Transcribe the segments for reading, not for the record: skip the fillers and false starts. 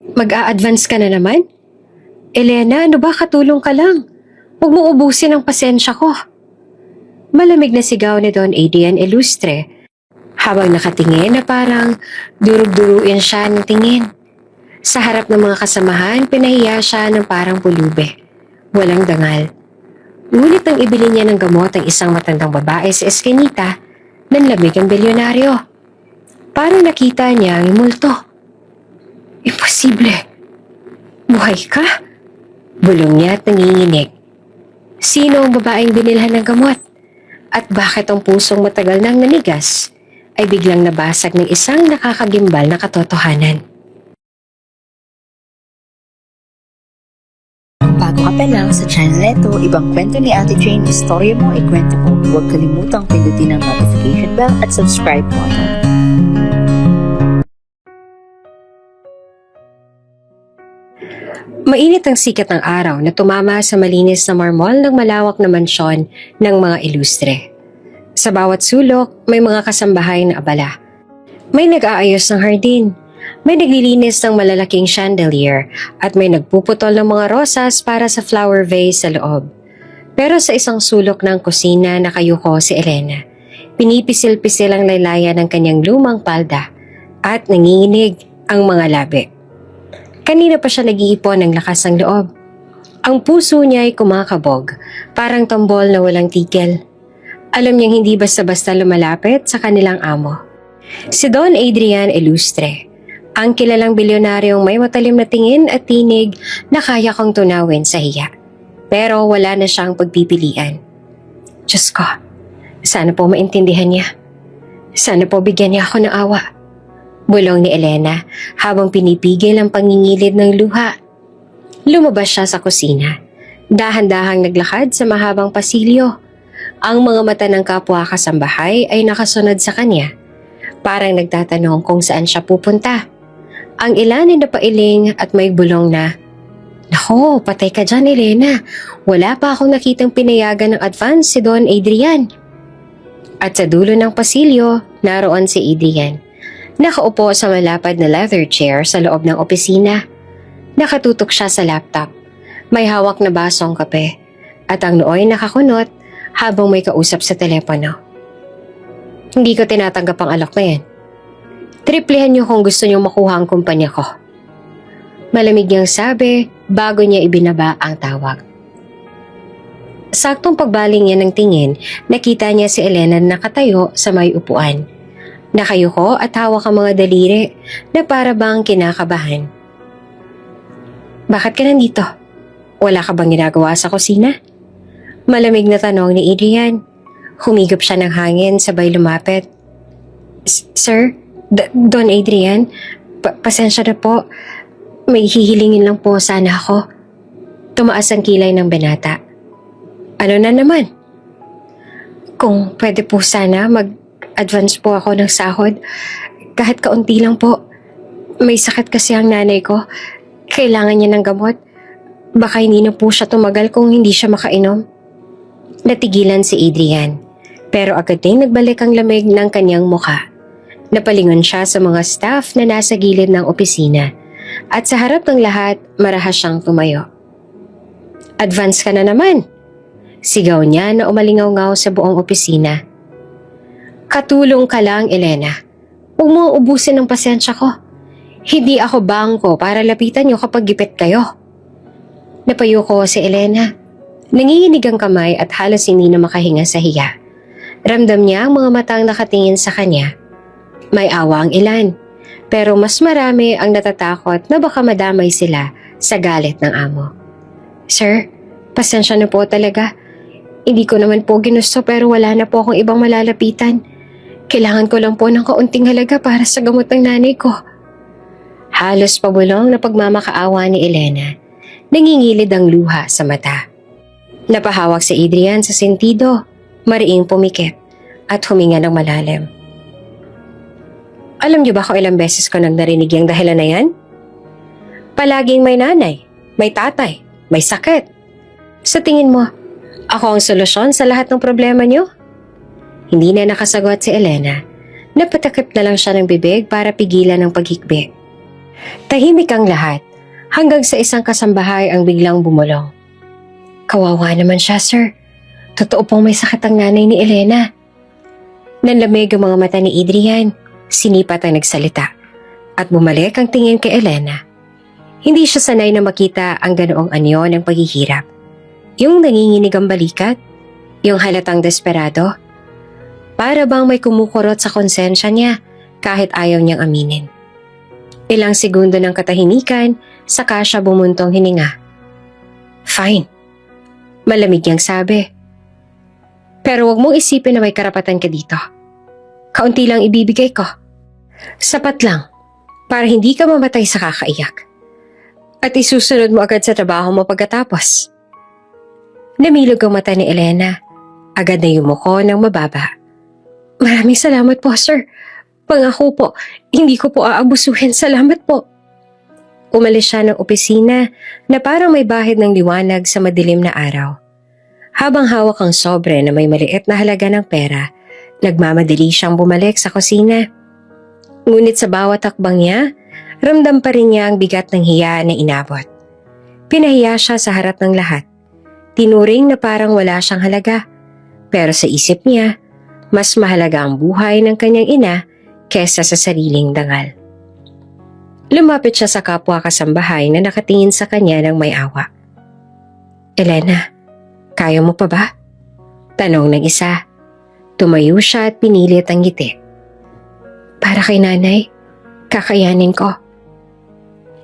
Mag-a-advance ka na naman? Elena, ano ba? Katulong ka lang. Huwag mo ubusin ang pasensya ko. Malamig na sigaw ni Don Adrian Ilustre habang nakatingin na parang durug-duruin siya ng tingin. Sa harap ng mga kasamahan, pinahiya siya ng parang pulube. Walang dangal. Ngunit nang ibili niya ng gamot ang isang matandang babae sa eskinita, nanlamig ang bilyonaryo. Parang nakita niya ang multo. Imposible. Buhay ka? Bulong niya at nanginginig. Sino ang babaeng binilhan ng gamot? At bakit ang pusong matagal nang nanigas ay biglang nabasag ng isang nakakagimbal na katotohanan? Bago ka pa lang sa channel neto, ibang kwento ni Ate Jane, istorya mo, ikwento ko. Huwag kalimutang pindutin ang notification bell at subscribe button. Mainit ang sikat ng araw na tumama sa malinis na marmol ng malawak na mansyon ng mga ilustre. Sa bawat sulok, may mga kasambahay na abala. May nag-aayos ng hardin, may naglilinis ng malalaking chandelier at may nagpuputol ng mga rosas para sa flower vase sa loob. Pero sa isang sulok ng kusina nakayuko si Elena. Pinipisil-pisil ang laylayan ng kanyang lumang palda at nanginginig ang mga labi. Kanina pa siya nag-iipon ng lakas ng loob. Ang puso niya ay kumakabog, parang tambol na walang tigil. Alam niyang hindi basta-basta lumalapit sa kanilang amo. Si Don Adrian Ilustre, ang kilalang bilyonaryong may matalim na tingin at tinig na kaya kong tunawin sa hiya. Pero wala na siyang pagpipilian. Diyos ko, sana po maintindihan niya. Sana po bigyan niya ako ng awa. Bulong ni Elena habang pinipigil ang pangingilid ng luha. Lumabas siya sa kusina. Dahan-dahang naglakad sa mahabang pasilyo. Ang mga mata ng kapwa kasambahay ay nakasunod sa kanya. Parang nagtatanong kung saan siya pupunta. Ang ilan ay napailing at may bulong na, "Nako, patay ka dyan, Elena. Wala pa akong nakitang pinayagan ng advance si Don Adrian." At sa dulo ng pasilyo, naroon si Adrian. Nakaupo sa malapad na leather chair sa loob ng opisina. Nakatutok siya sa laptop. May hawak na basong kape at ang nooy nakakunot habang may kausap sa telepono. Hindi ko tinatanggap ang alok na yan. Triplehan niyo kung gusto niyo makuha ang kumpanya ko. Malamig niyang sabi bago niya ibinaba ang tawag. Saktong pagbaling niya ng tingin, nakita niya si Elena nakatayo sa may upuan. Nakayuko at hawak ang mga daliri na para bang kinakabahan. "Bakit ka nandito? Wala ka bang ginagawa sa kusina?" Malamig na tanong ni Adrian. Humigop siya ng hangin sabay lumapit. "Sir, Don Adrian, pasensya na po. May hihilingin lang po sana ako." Tumaas ang kilay ng binata. "Ano na naman?" "Kung pwede po sana mag-advance po ako ng sahod. Kahit kaunti lang po. May sakit kasi ang nanay ko. Kailangan niya ng gamot. Baka hindi na po siya tumagal kung hindi siya makainom." Natigilan si Adrian. Pero agad ding nagbalik ang lamig ng kanyang mukha. Napalingon siya sa mga staff na nasa gilid ng opisina. At sa harap ng lahat, marahas siyang tumayo. "Advance ka na naman!" Sigaw niya na umalingaw-ngaw sa buong opisina. "Katulong ka lang, Elena. Huwag mo ubusin ang pasensya ko. Hindi ako bangko para lapitan niyo kapag gipit kayo." Napayuko si Elena. Nanginginig ang kamay at halos hindi na makahinga sa hiya. Ramdam niya ang mga matang nakatingin sa kanya. May awa ang ilan, pero mas marami ang natatakot na baka madamay sila sa galit ng amo. "Sir, pasensya na po talaga. Hindi ko naman po ginusto pero wala na po akong ibang malalapitan. Kailangan ko lang po ng kaunting halaga para sa gamot ng nanay ko." Halos pabulong na pagmamakaawa ni Elena. Nangingilid ang luha sa mata. Napahawak si Adrian sa sentido, mariing pumikit at huminga ng malalim. "Alam niyo ba kung ilang beses ko nang narinig yung dahilan na yan? Palaging may nanay, may tatay, may sakit. Sa tingin mo, ako ang solusyon sa lahat ng problema niyo?" Hindi na nakasagot si Elena. Napatakip na lang siya ng bibig para pigilan ang paghikbi. Tahimik ang lahat hanggang sa isang kasambahay ang biglang bumulong. Kawawa naman siya, sir. Totoo pong may sakit ang nanay ni Elena. Nanlamig ang mga mata ni Adrian. Sinipat ang nagsalita at bumalik ang tingin kay Elena. Hindi siya sanay na makita ang ganoong anyo ng paghihirap. Yung nanginginig ang balikat, yung halatang desperado. Para bang may kumukurot sa konsensya niya kahit ayaw niyang aminin. Ilang segundo ng katahimikan, saka siya bumuntong hininga. Fine. Malamig niyang sabi. Pero wag mong isipin na may karapatan ka dito. Kaunti lang ibibigay ko. Sapat lang para hindi ka mamatay sa kakaiyak. At isusunod mo agad sa trabaho mo pagkatapos. Namilog ang mata ni Elena. Agad na yumuko ng mababa. Maraming salamat po, sir. Pangako po, hindi ko po aabusuhin. Salamat po. Umalis siya ng opisina na parang may bahid ng liwanag sa madilim na araw. Habang hawak ang sobre na may maliit na halaga ng pera, nagmamadali siyang bumalik sa kusina. Ngunit sa bawat takbang niya, ramdam pa rin niya ang bigat ng hiya na inabot. Pinahiya siya sa harap ng lahat. Tinuring na parang wala siyang halaga. Pero sa isip niya, mas mahalaga ang buhay ng kanyang ina kesa sa sariling dangal. Lumapit siya sa kapwa kasambahay na nakatingin sa kanya ng may awa. Elena, kaya mo pa ba? Tanong ng isa. Tumayo siya at pinilit ang ngiti. Para kay nanay, kakayanin ko.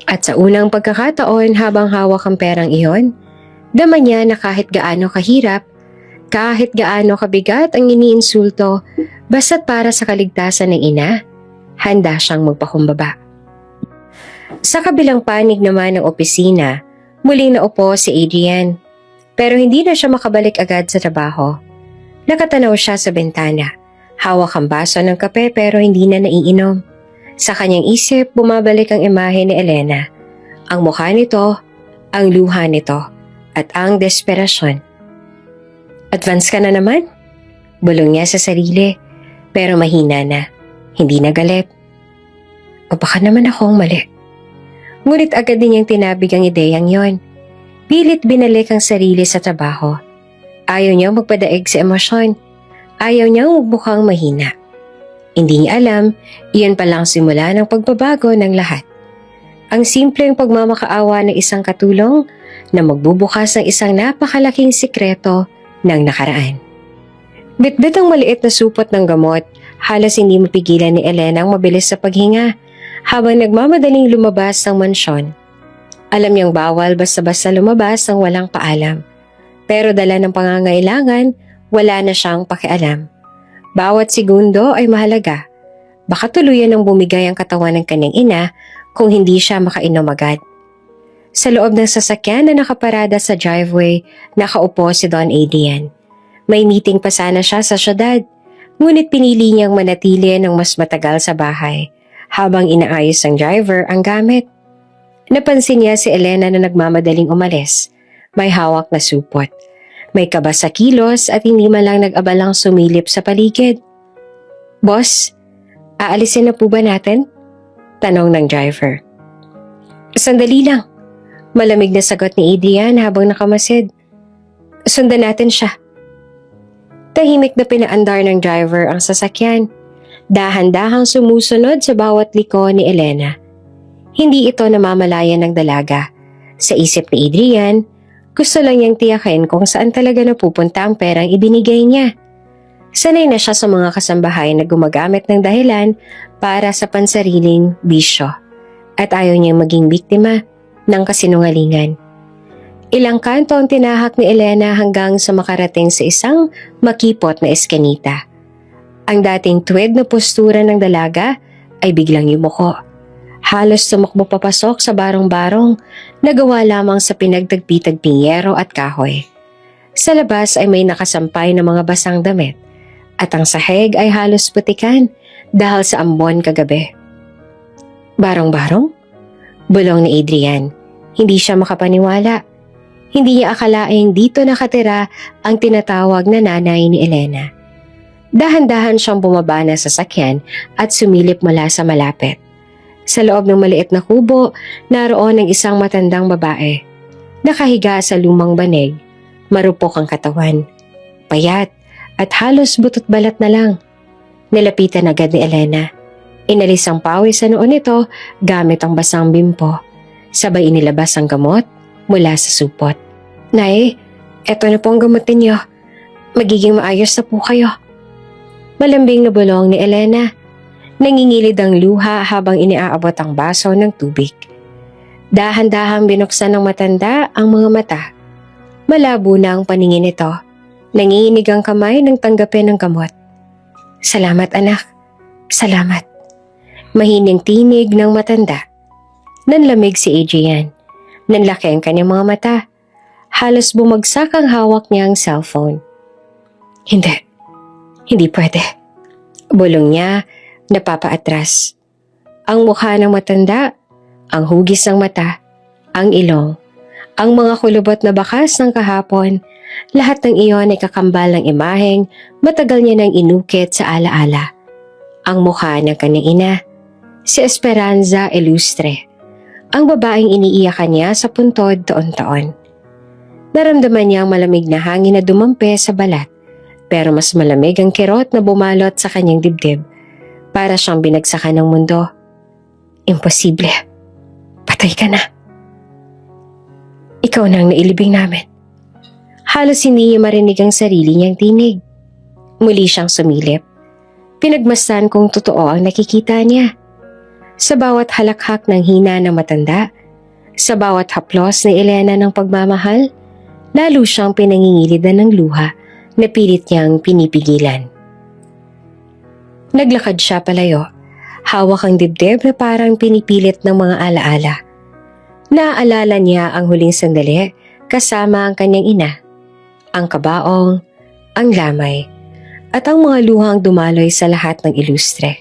At sa unang pagkakataon habang hawak ang perang iyon, dama niya na kahit gaano kahirap, kahit gaano kabigat ang iniinsulto, basta't para sa kaligtasan ng ina, handa siyang magpakumbaba. Sa kabilang panig naman ng opisina, muling naupo si Adrian. Pero hindi na siya makabalik agad sa trabaho. Nakatanaw siya sa bintana. Hawak ang baso ng kape pero hindi na naiinom. Sa kanyang isip, bumabalik ang imahe ni Elena. Ang mukha nito, ang luha nito, at ang desperasyon. Advance ka na naman? Bulong niya sa sarili, pero mahina na. Hindi na galit. O baka naman akong mali. Ngunit agad din niyang tinabig ang ideyang yon. Pilit binalik ang sarili sa trabaho. Ayaw niyang magpadaig sa emosyon. Ayaw niyang mukhang mahina. Hindi niya alam, iyon palang simula ng pagbabago ng lahat. Ang simpleng pagmamakaawa ng isang katulong na magbubukas ng isang napakalaking sikreto ng nakaraan. Bitbit ang maliit na supot ng gamot, halos hindi mapigilan ni Elena ang mabilis sa paghinga habang nagmamadaling lumabas ng mansyon. Alam niyang bawal basta-basta lumabas ng walang paalam. Pero dala ng pangangailangan, wala na siyang pakialam. Bawat segundo ay mahalaga. Baka tuluyan ng bumigay ang katawan ng kanyang ina kung hindi siya makainom agad. Sa loob ng sasakyan na nakaparada sa driveway, nakaupo si Don Adrian. May meeting pa sana siya sa syudad, ngunit pinili niyang manatili ng mas matagal sa bahay habang inaayos ng driver ang gamit. Napansin niya si Elena na nagmamadaling umalis. May hawak na supot. May kaba sa kilos at hindi man lang nag-abalang sumilip sa paligid. Boss, aalisin na po ba natin? Tanong ng driver. Sandali lang. Malamig na sagot ni Adrian habang nakamasid. Sundan natin siya. Tahimik na pinaandar ng driver ang sasakyan. Dahan-dahang sumusunod sa bawat liko ni Elena. Hindi ito namamalayan ng dalaga. Sa isip ni Adrian, gusto lang niyang tiyakin kung saan talaga napupunta ang perang ibinigay niya. Sanay na siya sa mga kasambahay na gumagamit ng dahilan para sa pansariling bisyo at ayaw niyang maging biktima ng kasinungalingan. Ilang kanto ang tinahak ni Elena hanggang sa makarating sa isang makipot na eskanita. Ang dating tuwid na postura ng dalaga ay biglang yumuko. Halos tumakbo papasok sa barong-barong na gawa lamang sa pinagtagpi-tagping yero at kahoy. Sa labas ay may nakasampay na mga basang damit at ang sahig ay halos putikan dahil sa ambon kagabi. Barong-barong? Bulong ni Adrian. Hindi siya makapaniwala. Hindi niya akalaing dito nakatira ang tinatawag na nanay ni Elena. Dahan-dahan siyang bumaba na sa sasakyan at sumilip mula sa malapit. Sa loob ng maliit na kubo, naroon ang isang matandang babae. Nakahiga sa lumang banig, marupok ang katawan, payat at halos butot balat na lang. Nilapitan agad ni Elena. Inalis ang pawis sa noon nito gamit ang basang bimpo. Sabay inilabas ang gamot mula sa supot. Nay, eto na po ang gamot ninyo. Magiging maayos na po kayo. Malambing na bulong ni Elena. Nangingilid ang luha habang iniaabot ang baso ng tubig. Dahan-dahang binuksan ng matanda ang mga mata. Malabo na ang paningin nito. Nanginginig ang kamay nang tanggapin ang gamot. Salamat anak. Salamat. Mahining tinig ng matanda. Nanlamig si Adrian. Nanlaki ang kanyang mga mata. Halos bumagsak ang hawak niyang cellphone. Hindi pwede. Bulong niya, napapaatras. Ang mukha ng matanda, ang hugis ng mata, ang ilong, ang mga kulubot na bakas ng kahapon, lahat ng iyon ay kakambal ng imaheng matagal niya nang inukit sa alaala. Ang mukha ng kanyang ina, si Esperanza Ilustre, ang babaeng iniiyakan niya sa puntod taon-taon. Naramdaman niya ang malamig na hangin na dumampi sa balat, pero mas malamig ang kirot na bumalot sa kanyang dibdib. Para siyang binagsakan ng mundo. Imposible. Patay ka na. Ikaw na ang nailibing namin. Halos hindi niya marinig ang sarili niyang tinig. Muli siyang sumilip. Pinagmasdan kung totoo ang nakikita niya. Sa bawat halakhak ng hina ng matanda, sa bawat haplos ni Elena ng pagmamahal, lalo siyang pinangingilidan ng luha na pilit niyang pinipigilan. Naglakad siya palayo, hawak ang dibdib na parang pinipilit ng mga alaala. Naaalala niya ang huling sandali kasama ang kanyang ina, ang kabaong, ang lamay, at ang mga luhang dumaloy sa lahat ng ilustre.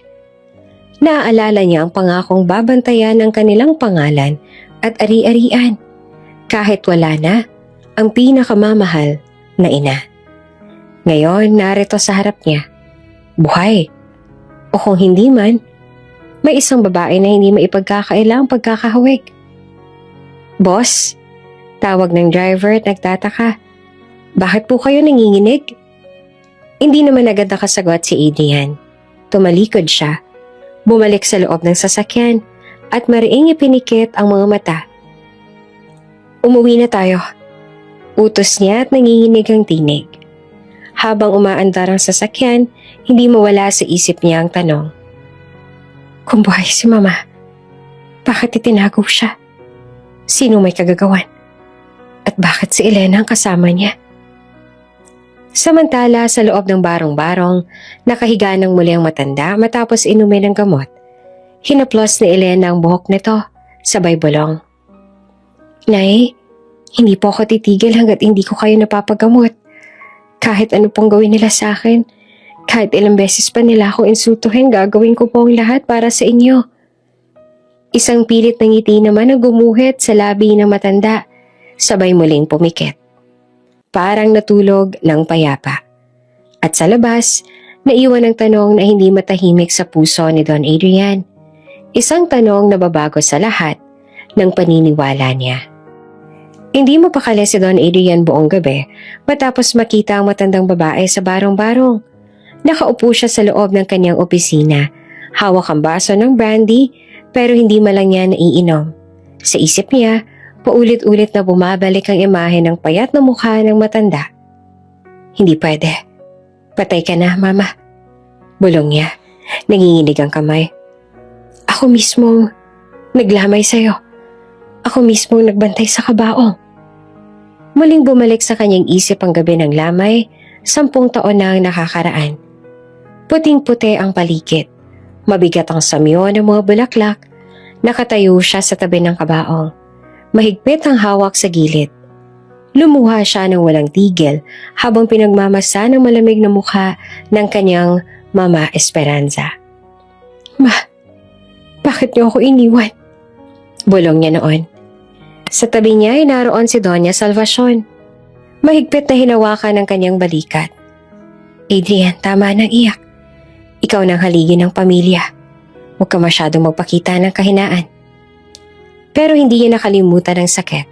Naaalala niya ang pangakong babantayan ang kanilang pangalan at ari-arian, kahit wala na ang pinakamamahal na ina. Ngayon narito sa harap niya, buhay. O kung hindi man, may isang babae na hindi maipagkakailang pagkakahawig. Boss, tawag ng driver at nagtataka. Bakit po kayo nanginginig? Hindi naman agad nakasagot si Adrian. Tumalikod siya, bumalik sa loob ng sasakyan at mariing ipinikit ang mga mata. Umuwi na tayo. Utos niya at nanginginig ang tinig. Habang umaandar ang sasakyan, hindi mawala sa isip niya ang tanong. Kung buhay si Mama, bakit itinago siya? Sino may kagagawan? At bakit si Elena ang kasama niya? Samantala sa loob ng barong-barong, nakahiga ng muli ang matanda matapos inumin ng gamot. Hinaplos ni Elena ang buhok nito, sabay bulong. Nay, hindi po ako titigil hanggat hindi ko kayo napapagamot. Kahit ano pong gawin nila sa akin, kahit ilang beses pa nila ako insultuhin, gagawin ko po ang lahat para sa inyo. Isang pilit ng ngiti naman ang gumuhit sa labi ng matanda, sabay muling pumikit. Parang natulog ng payapa. At sa labas, naiwan ang tanong na hindi matahimik sa puso ni Don Adrian. Isang tanong na babago sa lahat ng paniniwala niya. Hindi mapakali si Don Adrian buong gabi matapos makita ang matandang babae sa barong-barong. Nakaupo siya sa loob ng kanyang opisina, hawak ang baso ng brandy pero hindi malang niya naiinom. Sa isip niya, paulit-ulit na bumabalik ang imahe ng payat na mukha ng matanda. Hindi pwede. Patay ka na, Mama. Bulong niya, nanginginig ang kamay. Ako mismong naglamay sa'yo. Ako mismong nagbantay sa kabaong. Muling bumalik sa kanyang isip ang gabi ng lamay, 10 taon na ang nakakaraan. Puting-puti ang paligid. Mabigat ang samyo ng mga bulaklak. Nakatayo siya sa tabi ng kabaong. Mahigpit ang hawak sa gilid. Lumuha siya ng walang tigil habang pinagmamasa ng malamig na mukha ng kanyang Mama Esperanza. Ma, bakit niyo ako iniwan? Bulong niya noon. Sa tabi niya ay naroon si Doña Salvacion. Mahigpit na hinawakan ng kanyang balikat. Adrian, tama nang iyak. Ikaw nang haligi ng pamilya. Huwag ka masyadong magpakita ng kahinaan. Pero hindi niya nakalimutan ang sakit.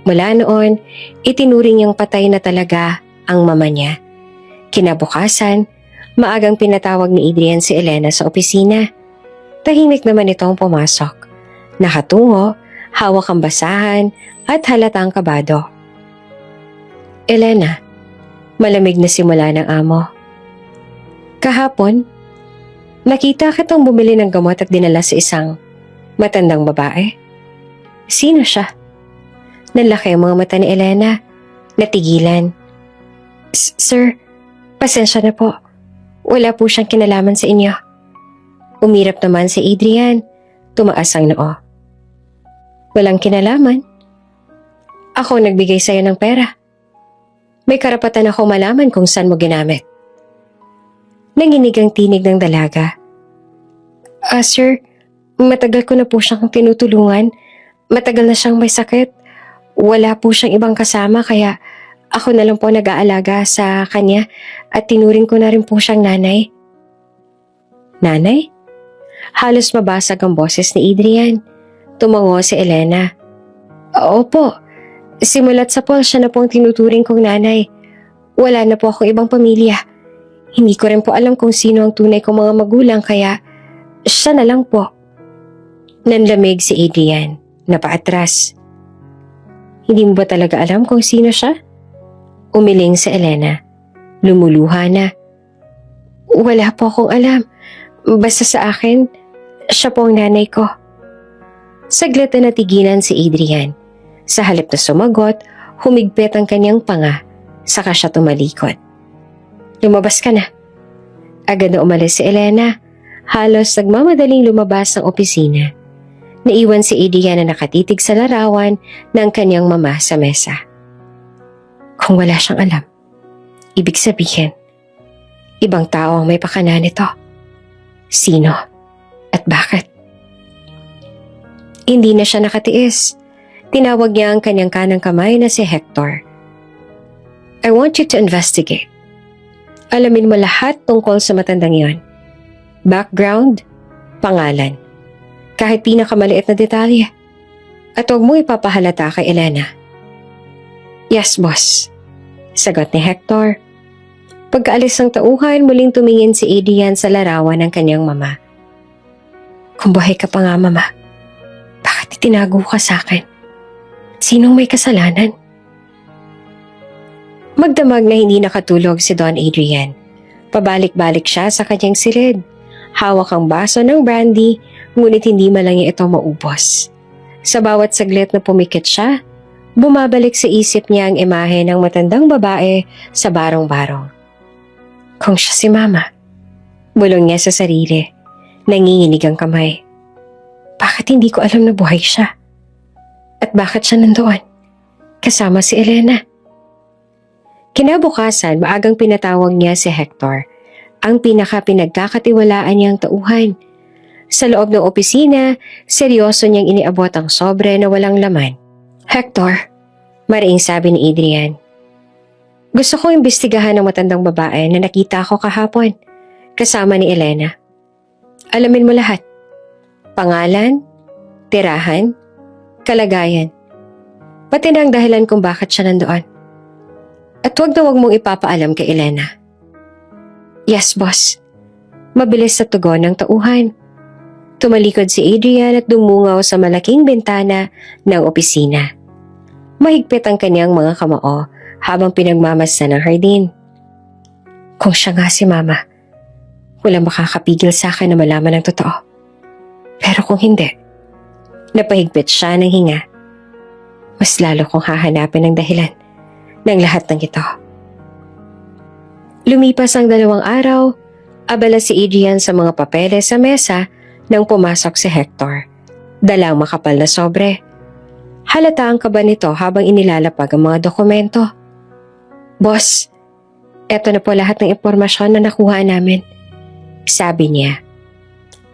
Mula noon, itinuring niyang patay na talaga ang mama niya. Kinabukasan, maagang pinatawag ni Adrian si Elena sa opisina. Tahimik naman itong pumasok. Nakatungo, hawak ang basahan at halatang kabado. Elena, malamig na simula ng amo. Kahapon, nakita kitang bumili ng gamot at dinala sa isang matandang babae. Sino siya? Nalaki ang mga mata ni Elena. Natigilan. Sir, pasensya na po. Wala po siyang kinalaman sa inyo. Umirap naman si Adrian. Tumaas ang noo. Walang kinalaman. Ako nagbigay sa'yo ng pera. May karapatan ako malaman kung saan mo ginamit. Nanginig ang tinig ng dalaga. Sir, matagal ko na po siyang tinutulungan. Matagal na siyang may sakit. Wala po siyang ibang kasama kaya ako na lang po nag-aalaga sa kanya at tinuring ko na rin po siyang nanay. Nanay? Halos mabasag ang boses ni Adrian. Tumango si Elena. Opo, simulat sa Paul siya na po ang tinuturing kong nanay. Wala na po akong ibang pamilya. Hindi ko rin po alam kung sino ang tunay kong mga magulang kaya siya na lang po. Nanlamig si Adrian. Napaatras. Hindi mo ba talaga alam kung sino siya? Umiling si Elena. Lumuluha na. Wala po akong alam. Basta sa akin, siya po ang nanay ko. Saglit na natigilan si Adrian. Sa halip na sumagot, humigpit ang kanyang panga, saka siya tumalikod. Lumabas ka na. Agad na umalis si Elena. Halos nagmamadaling lumabas ng opisina. Naiwan si Adrian na nakatitig sa larawan ng kanyang mama sa mesa. Kung wala siyang alam, ibig sabihin, ibang tao ang may pakana nito. Sino at bakit? Hindi na siya nakatiis. Tinawag niya ang kanyang kanang kamay na si Hector. I want you to investigate. Alamin mo lahat tungkol sa matandang iyon. Background, pangalan. Kahit pinakamaliit na detalye. At huwag mo ipapahalata kay Elena. Yes, boss. Sagot ni Hector. Pagkaalis ng tauhan, muling tumingin si Adrian sa larawan ng kanyang mama. Kung buhay ka pa nga, mama, bakit itinago ka sa akin? Sinong may kasalanan? Magdamag na hindi nakatulog si Don Adrian. Pabalik-balik siya sa kanyang silid. Hawak ang baso ng brandy, ngunit hindi man lang ito maubos. Sa bawat saglit na pumikit siya, bumabalik sa isip niya ang imahe ng matandang babae sa barong-barong. Kung siya si Mama, bulong niya sa sarili, nanginginig ang kamay. Bakit hindi ko alam na buhay siya? At bakit siya nandoon? Kasama si Elena. Kinabukasan, maagang pinatawag niya si Hector, ang pinaka-pinagkakatiwalaan niyang tauhan. Sa loob ng opisina, seryoso niyang iniabot ang sobre na walang laman. Hector, mariing sabi ni Adrian. Gusto kong imbestigahan ang matandang babae na nakita ko kahapon, kasama ni Elena. Alamin mo lahat. Pangalan, tirahan, kalagayan. Pati na ang dahilan kung bakit siya nandoon. At huwag na huwag mong ipapaalam kay Elena. Yes, boss. Mabilis sa tugon ng tauhan. Tumalikod si Adrian at dumungaw sa malaking bintana ng opisina. Mahigpit ang kanyang mga kamao habang pinagmamasdan ng hardin. Kung siya nga si Mama, walang makakapigil sa akin na malaman ang totoo. Pero kung hindi, napahigpit siya ng hinga. Mas lalo kong hahanapin ang dahilan ng lahat ng ito. Lumipas ang 2 araw, abala si Adrian sa mga papeles sa mesa nang pumasok si Hector. Dalang makapal na sobre. Halata ang kaba nito habang inilalapag ang mga dokumento. Boss, eto na po lahat ng impormasyon na nakuha namin, sabi niya.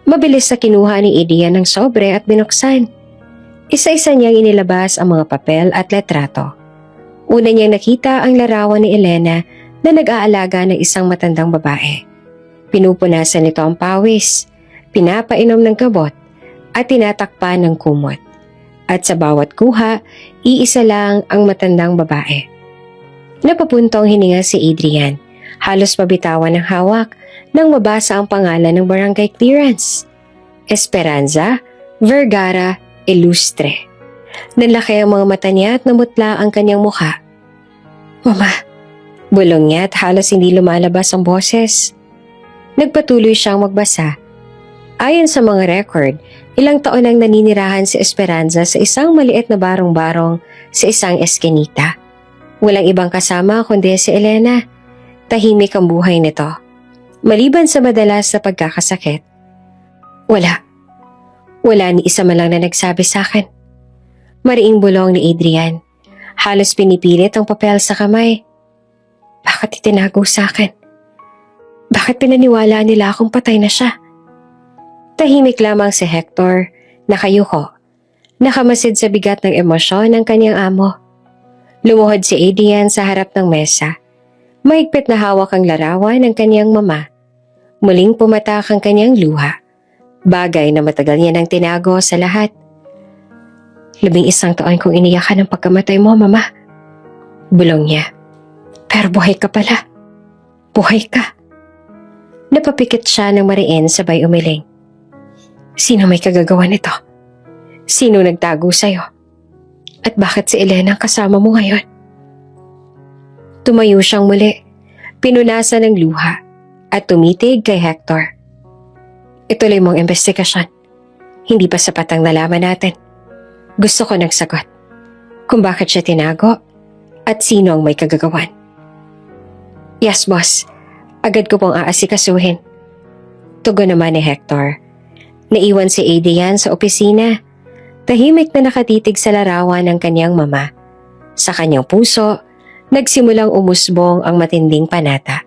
Mabilis na kinuha ni Adrian ng sobre at binuksan. Isa-isa niyang inilabas ang mga papel at letrato. Una niyang nakita ang larawan ni Elena na nag-aalaga ng isang matandang babae. Pinupunasan nito ang pawis. pinapainom ng gamot at tinatakpan ng kumot. At sa bawat kuha, iisa lang ang matandang babae. Napapuntong hininga si Adrian, halos mabitawan ng hawak nang mabasa ang pangalan ng barangay clearance. Esperanza Vergara Ilustre. Nanlaki ang mga mata niya at namutla ang kanyang mukha. Mama, bulong niya at halos hindi lumalabas ang boses. Nagpatuloy siyang magbasa. Ayon sa mga record, ilang taon nang naninirahan si Esperanza sa isang maliit na barong-barong sa isang eskinita. Walang ibang kasama kundi si Elena. Tahimik ang buhay nito. Maliban sa madalas na pagkakasakit. Wala ni isa man lang na nagsabi sa akin. Mariing bulong ni Adrian. Halos pinipilit ang papel sa kamay. Bakit itinago sa akin? Bakit pinaniwala nila akong patay na siya? Tahimik lamang si Hector, nakayuko, nakamasid sa bigat ng emosyon ng kanyang amo. Lumuhod si Adrian sa harap ng mesa. Mahigpit na hawak ang larawan ng kanyang mama. Muling pumatak ang kanyang luha. Bagay na matagal niya nang tinago sa lahat. 11 taon kong iniyakan ang pagkamatay mo, Mama. Bulong niya. Pero buhay ka pala. Buhay ka. Napapikit siya ng mariin sabay umiling. Sino may kagagawa nito? Sino nagtago sa'yo? At bakit si Elena ang kasama mo ngayon? Tumayo siyang muli, pinunasan ng luha at tumitig kay Hector. Ituloy mong investigasyon. Hindi pa sapat ang nalaman natin. Gusto ko ng sagot kung bakit siya tinago at sino ang may kagagawan. Yes, boss. Agad ko pong aasikasuhin. Tugon naman ni Hector. Naiwan si Adrian sa opisina. Tahimik na nakatitig sa larawan ng kanyang mama. Sa kanyang puso, nagsimulang umusbong ang matinding panata.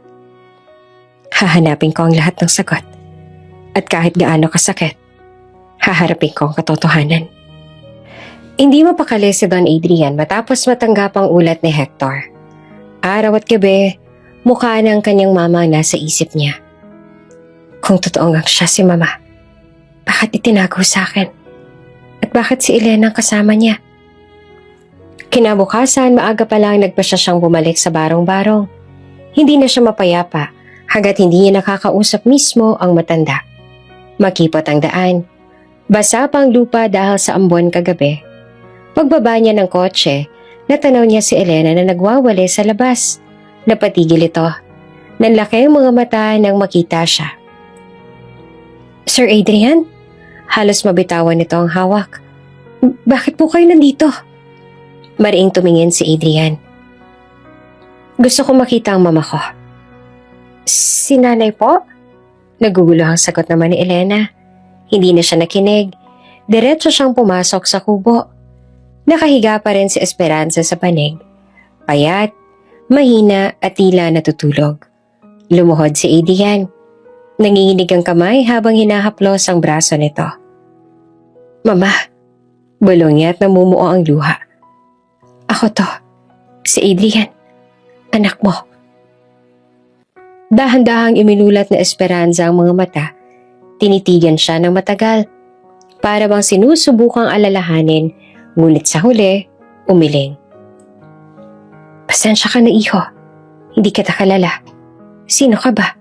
Hahanapin ko ang lahat ng sagot. At kahit gaano kasakit, haharapin ko ang katotohanan. Hindi mapakali si Don Adrian matapos matanggap ang ulat ni Hector. Araw at gabi, mukha ng kanyang mama ang nasa isip niya. Kung totoo nga siya si Mama, bakit itinago sa akin? At bakit si Elena ang kasama niya? Kinabukasan, maaga pa lang nagpa siyang bumalik sa barong-barong. Hindi na siya mapayapa hanggat hindi niya nakakausap mismo ang matanda. Makipot ang daan. Basa pa ang lupa dahil sa ambon kagabi. Pagbaba niya ng kotse, natanaw niya si Elena na nagwawali sa labas. Napatigil ito. Nanlaki ang mga mata nang makita siya. Sir Adrian? Halos mabitawan nito ang hawak. Bakit po kayo nandito? Mariing tumingin si Adrian. Gusto ko makita ang mama ko. Si nanay po? Nagugulo ang sagot naman ni Elena. Hindi na siya nakinig. Diretso siyang pumasok sa kubo. Nakahiga pa rin si Esperanza sa panig. Payat, mahina at tila natutulog. Lumuhod si Adrian. Nanginginig ang kamay habang hinahaplos ang braso nito. Mama, bulong niya at namumuo ang luha. Ako to, si Adrian, anak mo. Dahan-dahang iminulat na Esperanza ang mga mata. Tinitigan siya ng matagal. Para bang sinusubukang alalahanin, ngunit sa huli, umiling. Pasensya ka na, iho. Hindi kita kalala. Sino ka ba?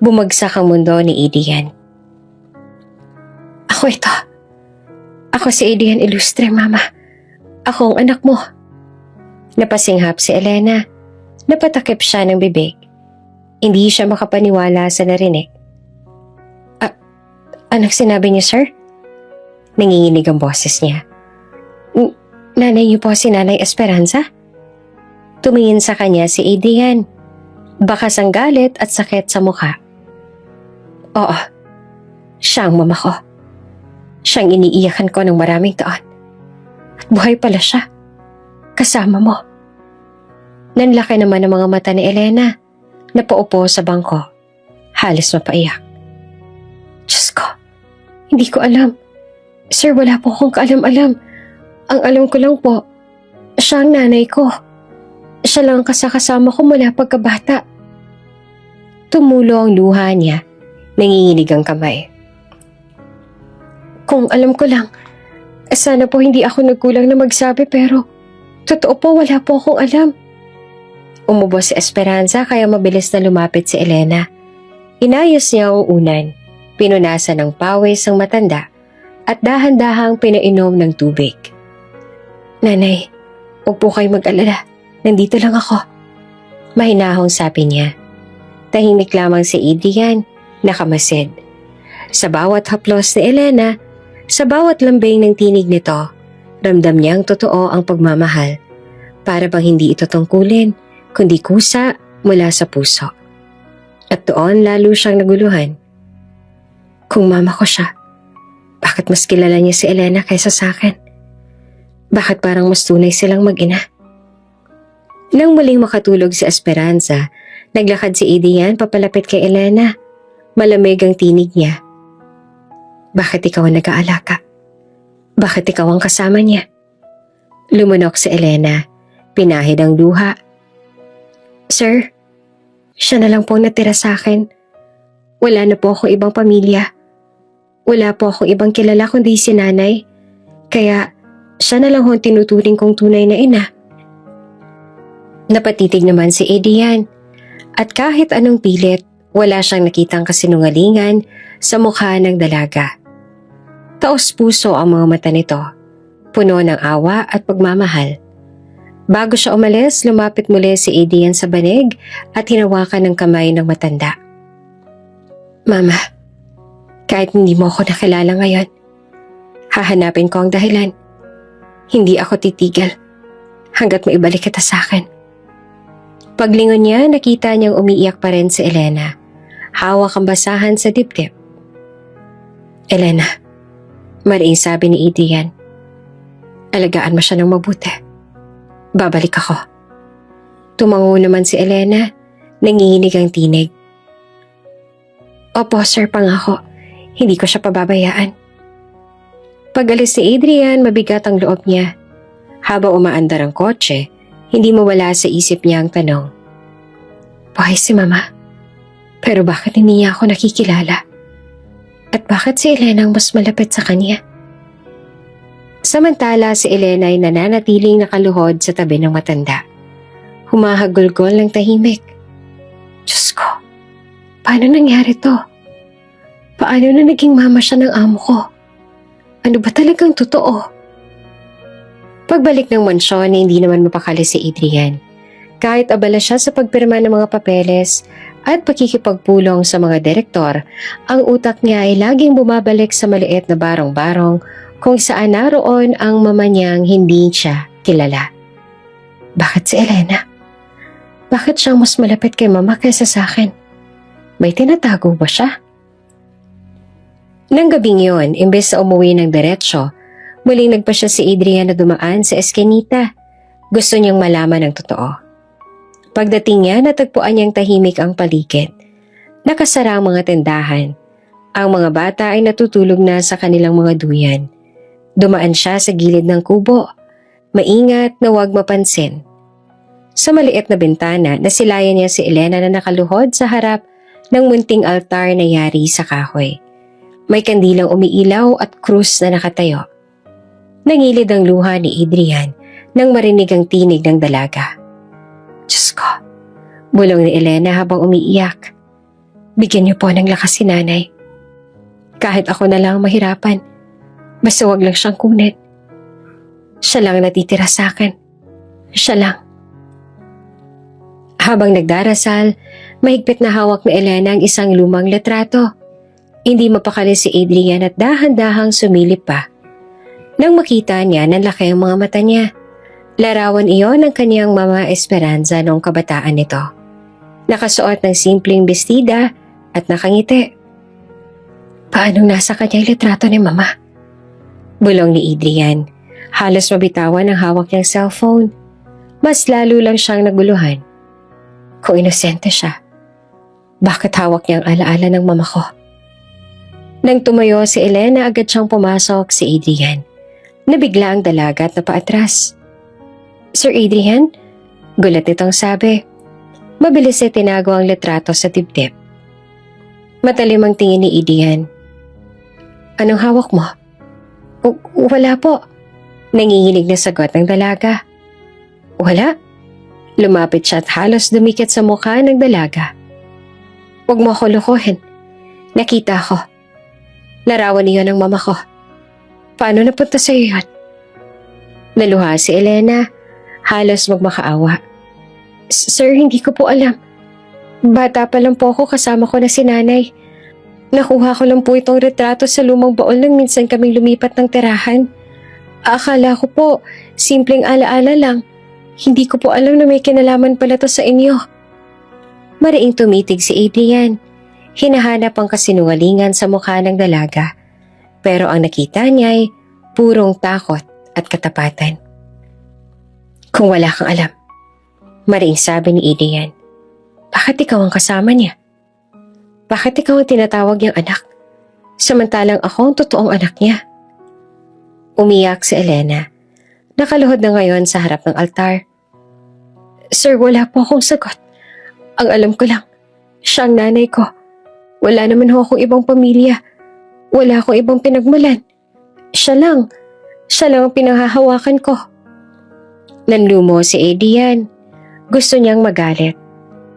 Bumagsak ang mundo ni Adrian. Ako ito. Ako si Adrian Ilustre, Mama. Ako ang anak mo. Napasinghap si Elena. Napatakip siya ng bibig. Hindi siya makapaniwala sa narinig. Anong sinabi niyo, sir? Nanginginig ang boses niya. Nanay niyo po si Nanay Esperanza? Tumingin sa kanya si Adrian. Bakas ang galit at sakit sa mukha. Oo, siya ang mama ko. Siyang iniiyakan ko ng maraming taon. At buhay pala siya. Kasama mo. Nanlaki naman ang mga mata ni Elena. Napaupo sa bangko. Halos mapaiyak. Diyos ko, hindi ko alam. Sir, wala po akong kaalam-alam. Ang alam ko lang po, siya ang nanay ko. Siya lang ang kasakasama ko mula pagkabata. Tumulo ang luha niya. Nanginginig ang kamay. Kung alam ko lang, sana po hindi ako nagkulang na magsabi pero totoo po wala po akong alam. Umubos si Esperanza kaya mabilis na lumapit si Elena. Inayos niya ang unan, pinunasan ng pawis ang matanda at dahan-dahang pinainom ng tubig. Nanay, huwag po kayo mag-alala. Nandito lang ako. Mahinahong sabi niya. Tahimik lamang si Adrian, nakamasid. Sa bawat haplos ni Elena, sa bawat lambing ng tinig nito, ramdam niyang totoo ang pagmamahal. Para bang hindi ito tungkulin, kundi kusa mula sa puso. At doon lalo siyang naguluhan. Kung mama ko siya, bakit mas kilala niya si Elena kaysa sa akin? Bakit parang mas tunay silang mag-ina? Nang muling makatulog si Esperanza, naglakad si Adrian papalapit kay Elena. Malamig ang tinig niya. Bakit ikaw ang nag-aalaka? Bakit ikaw ang kasama niya? Lumunok si Elena. Pinahid ang luha. Sir, siya na lang po natira sa akin. Wala na po akong ibang pamilya. Wala po akong ibang kilala kundi si nanay. Kaya siya na lang ho tinuturing kong tunay na ina. Napatitig naman si Adrian. At kahit anong pilit, wala siyang nakitang kasinungalingan sa mukha ng dalaga. Taos puso ang mga mata nito, puno ng awa at pagmamahal. Bago siya umalis, lumapit muli si Adrian sa banig at hinawakan ng kamay ng matanda. Mama, kahit hindi mo ako nakilala ngayon, hahanapin ko ang dahilan. Hindi ako titigil hanggat maibalik kita sa akin. Paglingon niya, nakita niyang umiiyak pa rin si Elena. Hawak ang basahan sa dibdib. Elena, mariing sabi ni Adrian, alagaan mo siya ng mabuti. Babalik ako. Tumango naman si Elena, nanginginig ang tinig. Opo sir, pangako, hindi ko siya pababayaan. Pag-alis si Adrian, mabigat ang loob niya. Habang umaandar ang kotse, hindi mawala sa isip niya ang tanong. Buhay si mama, pero bakit hindi niya ako nakikilala? At bakit si Elena ang mas malapit sa kanya? Samantala si Elena ay nananatiling nakaluhod sa tabi ng matanda. Humahagulgol ng tahimik. Diyos ko, paano nangyari to? Paano na naging mama siya ng amo ko? Ano ba talagang totoo? Pagbalik ng mansyon, hindi naman mapakali si Adrian. Kahit abala siya sa pagpirma ng mga papeles at pakikipagpulong sa mga direktor, ang utak niya ay laging bumabalik sa maliit na barong-barong kung saan naroon ang mama niyang hindi siya kilala. Bakit si Elena? Bakit siyang mas malapit kay mama kaysa sa akin? May tinatago ba siya? Nang gabing yun, imbes na umuwi ng diretsyo, muling nagpa siya si Adrian na dumaan sa eskinita. Gusto niyang malaman ang totoo. Pagdating niya, natagpuan niyang tahimik ang paligid. Nakasara ang mga tindahan. Ang mga bata ay natutulog na sa kanilang mga duyan. Dumaan siya sa gilid ng kubo. Maingat na huwag mapansin. Sa maliit na bintana, nasilayan niya si Elena na nakaluhod sa harap ng munting altar na yari sa kahoy. May kandilang umiilaw at krus na nakatayo. Nangilid ang luha ni Adrian nang marinig ang tinig ng dalaga. Diyos ko, bulong ni Elena habang umiiyak. Bigyan niyo po ng lakas si nanay. Kahit ako na lang mahirapan, basta wag lang siyang kunin. Siya lang natitira sa akin. Siya lang. Habang nagdarasal, mahigpit na hawak ni Elena ang isang lumang litrato. Hindi mapakali si Adrian at dahan-dahang sumilip pa. Nang makita niya, nanlaki ang mga mata niya. Larawan iyon ng kanyang mama Esperanza noong kabataan nito. Nakasuot ng simpleng bestida at nakangiti. Paanong nasa kanya ang litrato ni mama? Bulong ni Adrian. Halos mabitawan ang hawak niyang cellphone. Mas lalo lang siyang naguluhan. Kung inosente siya, bakit hawak niya ang alaala ng mama ko? Nang tumayo si Elena, agad siyang pumasok si Adrian. Nabigla ang dalaga at napaatras. Sir Adrian? Gulat nitong sabi. Mabilis ay tinago ang litrato sa dibdib. Matalim ang tingin ni Adrian. Anong hawak mo? Wala po. Nanginginig na sagot ng dalaga. Wala? Lumapit siya at halos dumikit sa mukha ng dalaga. Huwag mo ako lukuhin. Nakita ko. Larawan niyo ng mama ko. Paano napunta sa iyo yun? Naluha si Elena, halos magmakaawa. Sir, hindi ko po alam. Bata pa lang po ako, kasama ko na si nanay. Nakuha ko lang po itong retrato sa lumang baon nang minsan kaming lumipat ng tirahan. Akala ko po, simpleng alaala lang. Hindi ko po alam na may kinalaman pala to sa inyo. Mariing tumitig si Adrian. Hinahanap ang kasinungalingan sa mukha ng dalaga. Pero ang nakita niya ay purong takot at katapatan. Kung wala kang alam, mariing sabi ni Adrian, bakit ikaw ang kasama niya? Bakit ikaw ang tinatawag niyang anak? Samantalang ako ang totoong anak niya. Umiyak si Elena. Nakaluhod na ngayon sa harap ng altar. Sir, wala po akong sagot. Ang alam ko lang, siya ang nanay ko. Wala naman ho akong ibang pamilya. Wala akong ibang pinagmulan. Siya lang ang pinanghahawakan ko. Nanlumo si Adrian. Gusto niyang magalit.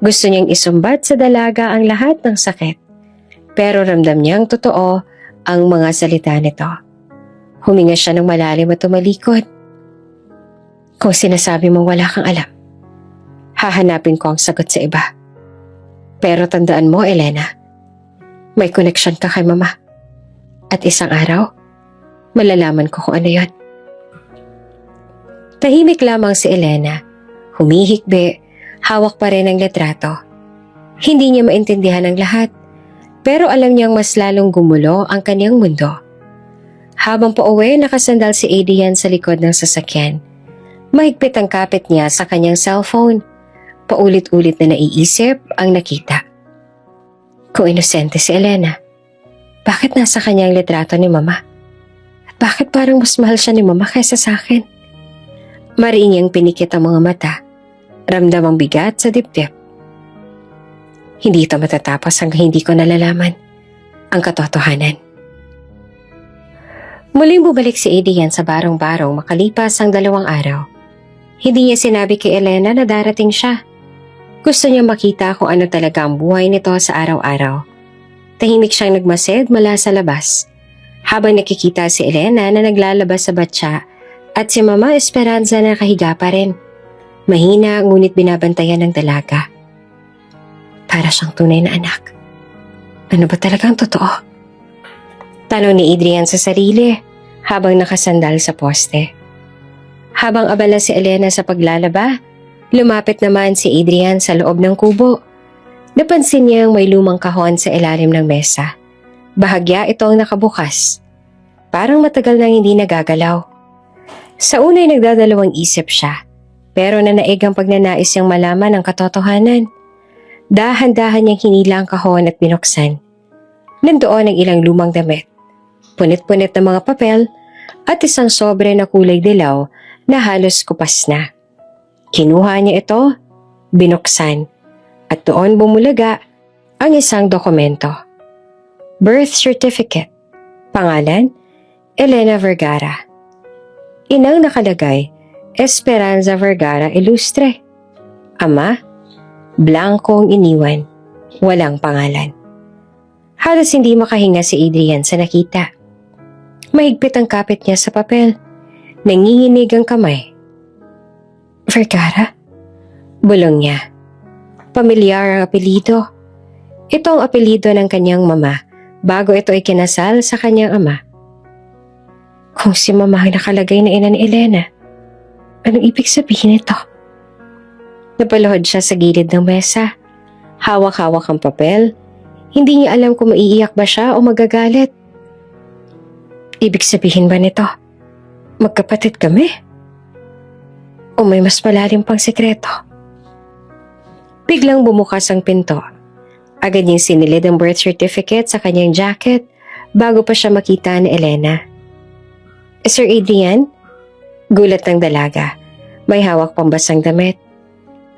Gusto niyang isumbat sa dalaga ang lahat ng sakit. Pero ramdam niyang totoo ang mga salita nito. Huminga siya ng malalim at tumalikod. Kung sinasabi mong wala kang alam, hahanapin ko ang sagot sa iba. Pero tandaan mo, Elena, may connection ka kay mama. At isang araw, malalaman ko kung ano yon. Tahimik lamang si Elena. Humihikbi, hawak pa rin ang litrato. Hindi niya maintindihan ang lahat, pero alam niyang mas lalong gumulo ang kanyang mundo. Habang pauwi, nakasandal si Adrian sa likod ng sasakyan. Mahigpit ang kapit niya sa kanyang cellphone. Paulit-ulit na naiisip ang nakita. Kung inosente si Elena, bakit nasa kanyang litrato ni mama? At bakit parang mas mahal siya ni mama kaysa sa akin? Mariing niyang pinikit ang mga mata. Ramdam ang bigat sa dibdib. Hindi ito matatapos hanggang hindi ko nalalaman ang katotohanan. Muling bumalik si Adrian sa barong-barong makalipas ang 2 araw. Hindi niya sinabi kay Elena na darating siya. Gusto niya makita kung ano talaga ang buhay nito sa araw-araw. Tahimik siyang nagmasid mula sa labas. Habang nakikita si Elena na naglalabas sa batya at si Mama Esperanza na nakahiga pa rin. Mahina ngunit binabantayan ng dalaga. Para siyang tunay na anak. Ano ba talagang totoo? Tanong ni Adrian sa sarili habang nakasandal sa poste. Habang abala si Elena sa paglalaba, lumapit naman si Adrian sa loob ng kubo. Napansin niyang may lumang kahon sa ilalim ng mesa. Bahagya itong nakabukas. Parang matagal nang hindi nagagalaw. Sa unay nagdadalawang isip siya, pero nanaig ang pagnanais niyang malaman ang katotohanan. Dahan-dahan niyang hinila ang kahon at binuksan. Nandoon ang ilang lumang damit, punit-punit na mga papel at isang sobre na kulay dilaw na halos kupas na. Kinuha niya ito, binuksan, at doon bumulaga ang isang dokumento. Birth certificate. Pangalan, Elena Vergara. Inang nakalagay, Esperanza Vergara Ilustre. Ama, blankong iniwan, walang pangalan. Halos hindi makahinga si Adrian sa nakita. Mahigpit ang kapit niya sa papel. Nanginginig ang kamay. Vergara? Bulong niya. Pamilyar ang apelido. Ito ang apelido ng kanyang mama bago ito ikinasal sa kanyang ama. Kung si mama ang nakalagay na ina ni Elena, anong ibig sabihin ito? Napaluhod siya sa gilid ng mesa. Hawak-hawak ang papel. Hindi niya alam kung maiiyak ba siya o magagalit. Ibig sabihin ba nito, magkapatid kami? O may mas malalim pang sekreto? Biglang bumukas ang pinto. Agad niyang sinilid ang birth certificate sa kanyang jacket bago pa siya makita ni Elena. Sir Adrian? Gulat ng dalaga. May hawak pang basang damit.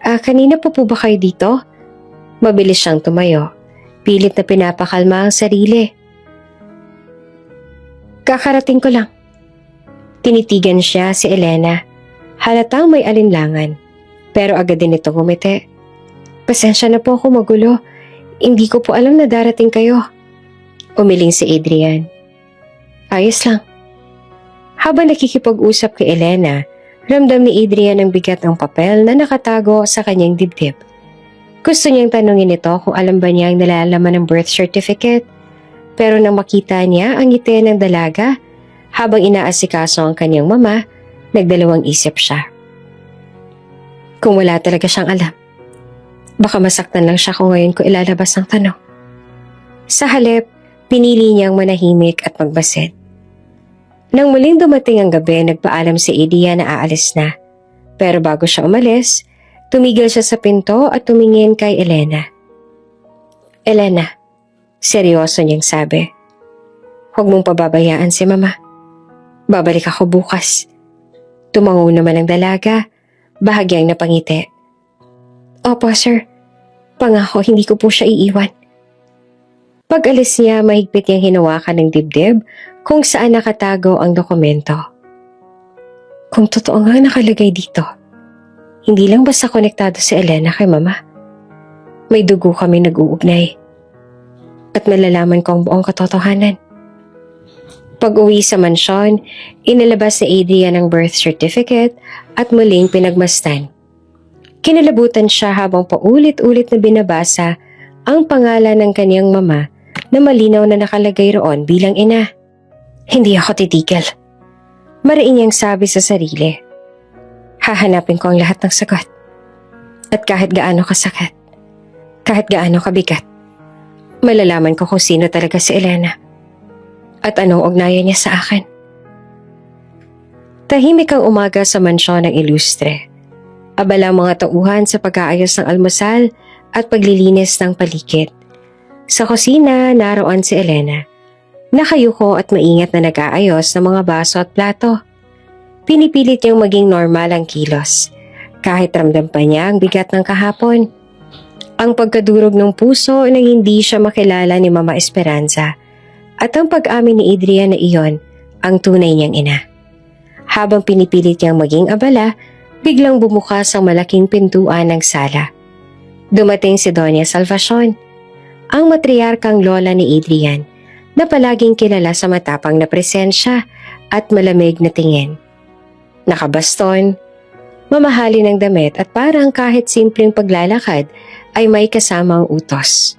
Kanina po ba kayo dito? Mabilis siyang tumayo. Pilit na pinapakalma ang sarili. Kakarating ko lang. Tinitigan siya si Elena. Halatang may alinlangan. Pero agad din itong ngumiti. Pasensya na po ako magulo. Hindi ko po alam na darating kayo. Umiling si Adrian. Ayos lang. Habang nakikipag-usap kay Elena, ramdam ni Adrian ang bigat ng papel na nakatago sa kanyang dibdib. Gusto niyang tanungin ito kung alam ba niya ang nalalaman ng birth certificate, pero nang makita niya ang ngiti ng dalaga habang inaasikaso ang kanyang mama, nagdalawang isip siya. Kung wala talaga siyang alam, baka masaktan lang siya kung ngayon ko ilalabas ang tanong. Sa halip, pinili niyang manahimik at magbasid. Nang muling dumating ang gabi, nagpaalam si Adrian na aalis na. Pero bago siya umalis, tumigil siya sa pinto at tumingin kay Elena. Elena, seryoso niyang sabi. Huwag mong pababayaan si Mama. Babalik ako bukas. Tumango naman ang dalaga, bahagyang napangiti. Opo, sir. Pangako, hindi ko po siya iiwan. Pag-alis niya, mahigpit niyang hinawakan ng dibdib kung saan nakatago ang dokumento. Kung totoo nga nakalagay dito, hindi lang basta konektado si Elena kay Mama. May dugo kami nag-uugnay. At malalaman ko ang buong katotohanan. Pag-uwi sa mansyon, inilabas ni Adrian ang birth certificate at muling pinagmasdan. Kinalabutan siya habang paulit-ulit na binabasa ang pangalan ng kanyang mama na malinaw na nakalagay roon bilang ina. Hindi ako titigil. Mariin niyang sabi sa sarili. Hahanapin ko ang lahat ng sagot. At kahit gaano kasakit, kahit gaano kabigat, malalaman ko kung sino talaga si Elena. At anong ugnayan niya sa akin. Tahimik ang umaga sa mansyon ng Ilustre. Abala ang mga tauhan sa pag-aayos ng almusal at paglilinis ng paligid. Sa kusina, naroon si Elena. Nakayuko at maingat na nag-aayos ng mga baso at plato. Pinipilit niyang maging normal ang kilos, kahit ramdam pa niya ang bigat ng kahapon. Ang pagkadurog ng puso nang hindi siya makilala ni Mama Esperanza at ang pag-amin ni Adrian na iyon ang tunay niyang ina. Habang pinipilit niyang maging abala, biglang bumukas ang malaking pintuan ng sala. Dumating si Doña Salvacion, ang matriarkang lola ni Adrian, na palaging kilala sa matapang na presensya at malamig na tingin. Nakabaston, mamahali ng damit at parang kahit simpleng paglalakad ay may kasamang utos.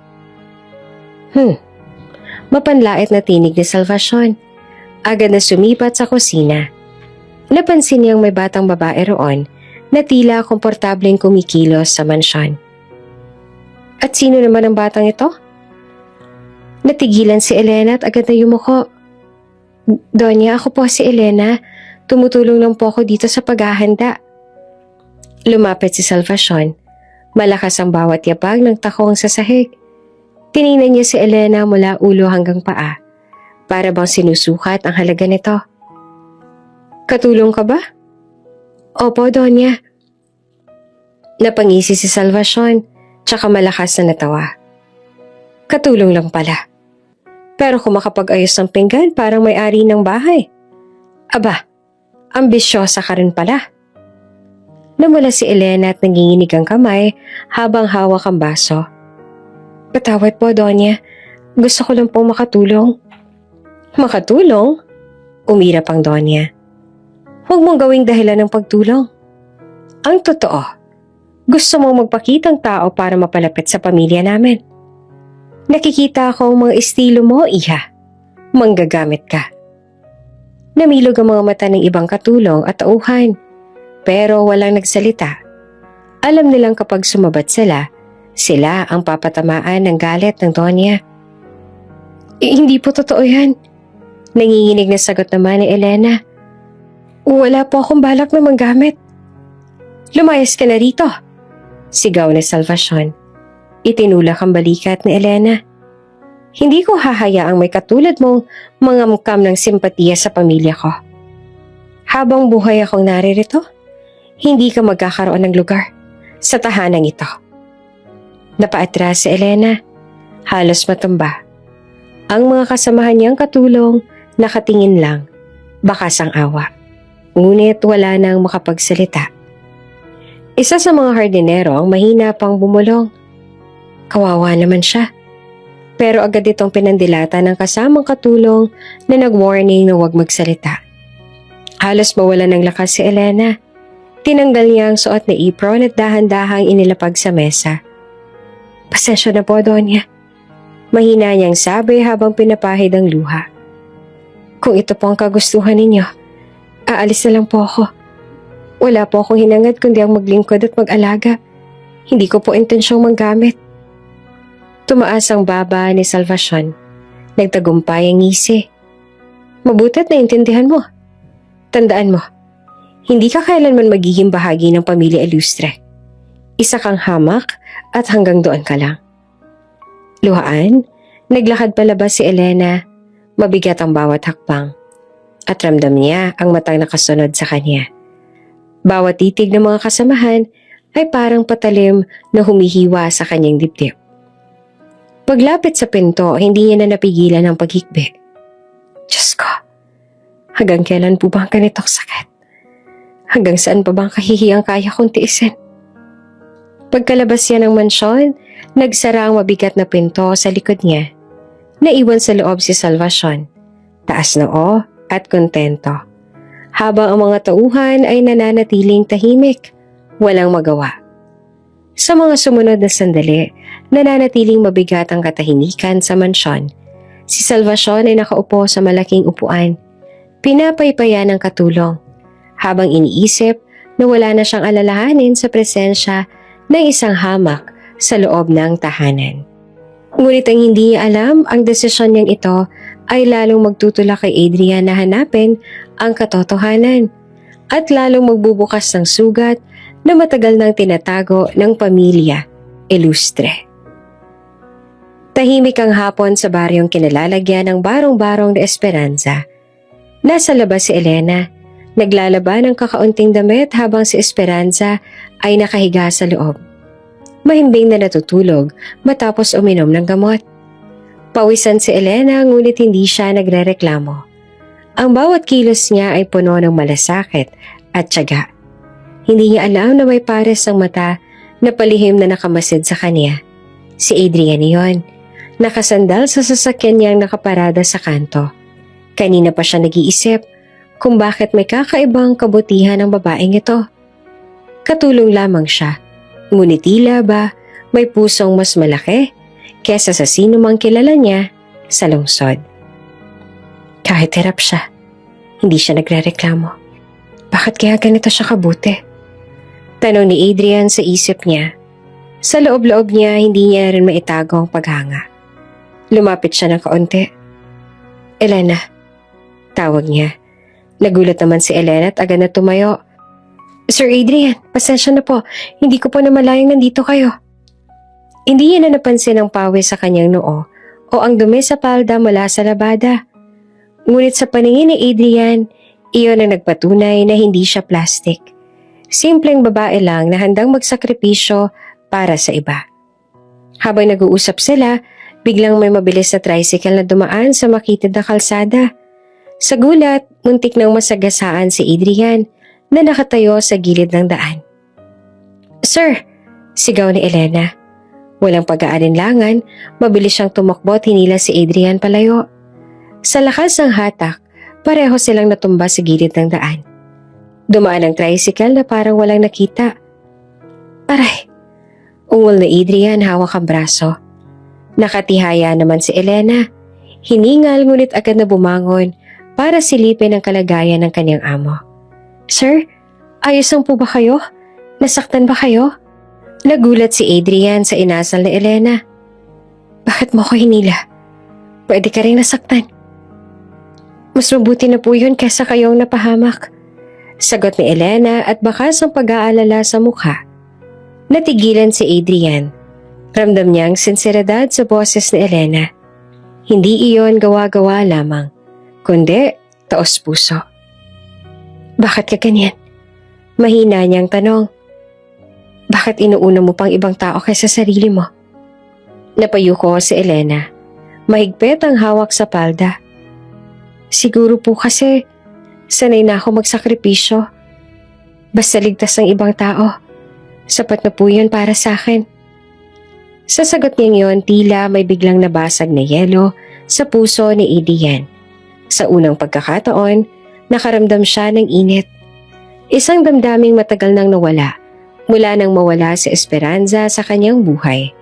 Mapanlait na tinig ni Salvacion. Agad na sumipat sa kusina. Napansin niyang may batang babae roon na tila komportableng kumikilos sa mansyon. At sino naman ang batang ito? Natigilan si Elena at agad na yumuko. Donya, ako po si Elena. Tumutulong lang po ako dito sa paghahanda. Lumapit si Salvacion. Malakas ang bawat yabag ng takong sa sahig. Tiningnan niya si Elena mula ulo hanggang paa. Para bang sinusukat ang halaga nito. Katulong ka ba? Opo, Donya. Napangisi si Salvacion, tsaka malakas na natawa. Katulong lang pala. Pero kung makapag-ayos ng pinggan, parang may-ari ng bahay. Aba, ambisyosa ka rin pala. Namula si Elena at nanginginig ang kamay habang hawak ang baso. Patawad po, Donya. Gusto ko lang po makatulong. Makatulong? Umirap ang Donya. Huwag mong gawing dahilan ng pagtulong. Ang totoo, gusto mong magpakitang tao para mapalapit sa pamilya namin. Nakikita ko ang mga estilo mo, iha. Manggagamit ka. Namilog ang mga mata ng ibang katulong at tauhan, pero walang nagsalita. Alam nilang kapag sumabat sila ang papatamaan ng galit ng Donya. Hindi po totoo yan. Nanginginig na sagot naman ni Elena. Wala po akong balak na manggamit. Lumayas ka na rito, sigaw ni Salvacion. Itinulak ang balikat ni Elena. Hindi ko hahayaang may katulad mong mangamkam ng simpatiya sa pamilya ko. Habang buhay akong naririto, hindi ka magkakaroon ng lugar sa tahanang ito. Napaatras si Elena. Halos matumba. Ang mga kasamahan niyang katulong nakatingin lang, bakas ang awa. Ngunit wala nang makapagsalita. Isa sa mga hardinero ang mahina pang bumulong. Kawawa naman siya. Pero agad itong pinandilata ng kasamang katulong na nag-warning na huwag magsalita. Halos mawala ng lakas si Elena. Tinanggal niya ang suot na apron at dahan-dahang inilapag sa mesa. Pasensya na po, Donya. Mahina niyang sabi habang pinapahid ang luha. Kung ito po ang kagustuhan ninyo, aalis na lang po ako. Wala po akong hinangad kundi ang maglingkod at mag-alaga. Hindi ko po intensyong manggamit. Tumaas ang baba ni Salvacion. Nagtagumpay ang ngisi. Mabuti't naintindihan mo. Tandaan mo, hindi ka kailanman magiging bahagi ng pamilya Ilustre. Isa kang hamak at hanggang doon ka lang. Luhaan, naglakad palabas si Elena. Mabigat ang bawat hakbang. At ramdam niya ang matang nakasunod sa kanya. Bawat titig ng mga kasamahan ay parang patalim na humihiwa sa kanyang dibdib. Paglapit sa pinto, hindi niya na napigilan ang paghikbi. Diyos ko, hanggang kailan po ba ang ganitong sakit? Hanggang saan pa bang kahihiyang kaya kong tiisin? Pagkalabas niya ng mansyon, nagsara ang mabigat na pinto sa likod niya. Naiwan sa loob si Salvacion, taas noo at kontento. Habang ang mga tauhan ay nananatiling tahimik, walang magawa. Sa mga sumunod na sandali, nananatiling mabigat ang katahimikan sa mansyon. Si Salvacion ay nakaupo sa malaking upuan, pinapaypayan ng katulong, habang iniisip na wala na siyang alalahanin sa presensya ng isang hamak sa loob ng tahanan. Ngunit ang hindi niya alam, ang desisyon niyang ito ay lalong magtutulak kay Adrian na hanapin ang katotohanan at lalong magbubukas ng sugat na matagal nang tinatago ng pamilya Ilustre. Tahimik ang hapon sa baryong kinalalagyan ng barong-barong de Esperanza. Nasa labas si Elena, naglalaba ng kakaunting damit habang si Esperanza ay nakahiga sa loob. Mahimbing na natutulog matapos uminom ng gamot. Pawisan si Elena ngunit hindi siya nagrereklamo. Ang bawat kilos niya ay puno ng malasakit at tiyaga. Hindi niya alam na may pares ang mata na palihim na nakamasid sa kanya. Si Adrian iyon, nakasandal sa sasakyan niyang nakaparada sa kanto. Kanina pa siya nag-iisip kung bakit may kakaibang kabutihan ng babaeng ito. Katulong lamang siya, ngunit tila ba may pusong mas malaki kesa sa sino mang kilala niya sa lungsod. Kahit hirap siya, hindi siya nagrereklamo. Bakit kaya ganito siya kabuti? Tanong ni Adrian sa isip niya. Sa loob-loob niya, hindi niya rin maitago ang paghanga. Lumapit siya ng kaunti. Elena, tawag niya. Nagulat naman si Elena at agad na tumayo. Sir Adrian, pasensya na po. Hindi ko po namalayang nandito kayo. Hindi niya na napansin ang pawis sa kanyang noo o ang dumi sa palda mula sa labada. Ngunit sa paningin ni Adrian, iyon ang nagpatunay na hindi siya plastic. Simpleng babae lang na handang magsakripisyo para sa iba. Habang nag-uusap sila, biglang may mabilis na tricycle na dumaan sa makitid na kalsada. Sa gulat, muntik nang masagasaan si Adrian na nakatayo sa gilid ng daan. Sir! Sigaw ni Elena. Walang pag-aalinlangan, mabilis siyang tumakbo at hinila si Adrian palayo. Sa lakas ng hatak, pareho silang natumba sa gilid ng daan. Dumaan ang tricycle na parang walang nakita. Aray! Ungol na Adrian hawak ang braso. Nakatihaya naman si Elena. Hiningal ngunit agad na bumangon para silipin ang kalagayan ng kanyang amo. Sir, ayos lang po ba kayo? Nasaktan ba kayo? Nagulat si Adrian sa inasal ni Elena. Bakit mo ko hinila? Pwede ka rin nasaktan. Mas mabuti na po yun kaysa kayong napahamak. Sagot ni Elena at bakas ang pag-aalala sa mukha. Natigilan si Adrian. Ramdam niya ang sinseridad sa boses ni Elena. Hindi iyon gawa-gawa lamang, kundi taos puso. Bakit ka ganyan? Mahina niyang tanong. Bakit inuuna mo pang ibang tao kaysa sarili mo? Napayuko si Elena. Mahigpit ang hawak sa palda. Siguro po kasi sanay na ako magsakripisyo. Basta ligtas ng ibang tao. Sapat na po yun para sa akin. Sa sagot niyang yon, tila may biglang nabasag na yelo sa puso ni Adrian. Sa unang pagkakataon, nakaramdam siya ng init. Isang damdaming matagal nang nawala mula nang mawala si Esperanza sa kanyang buhay.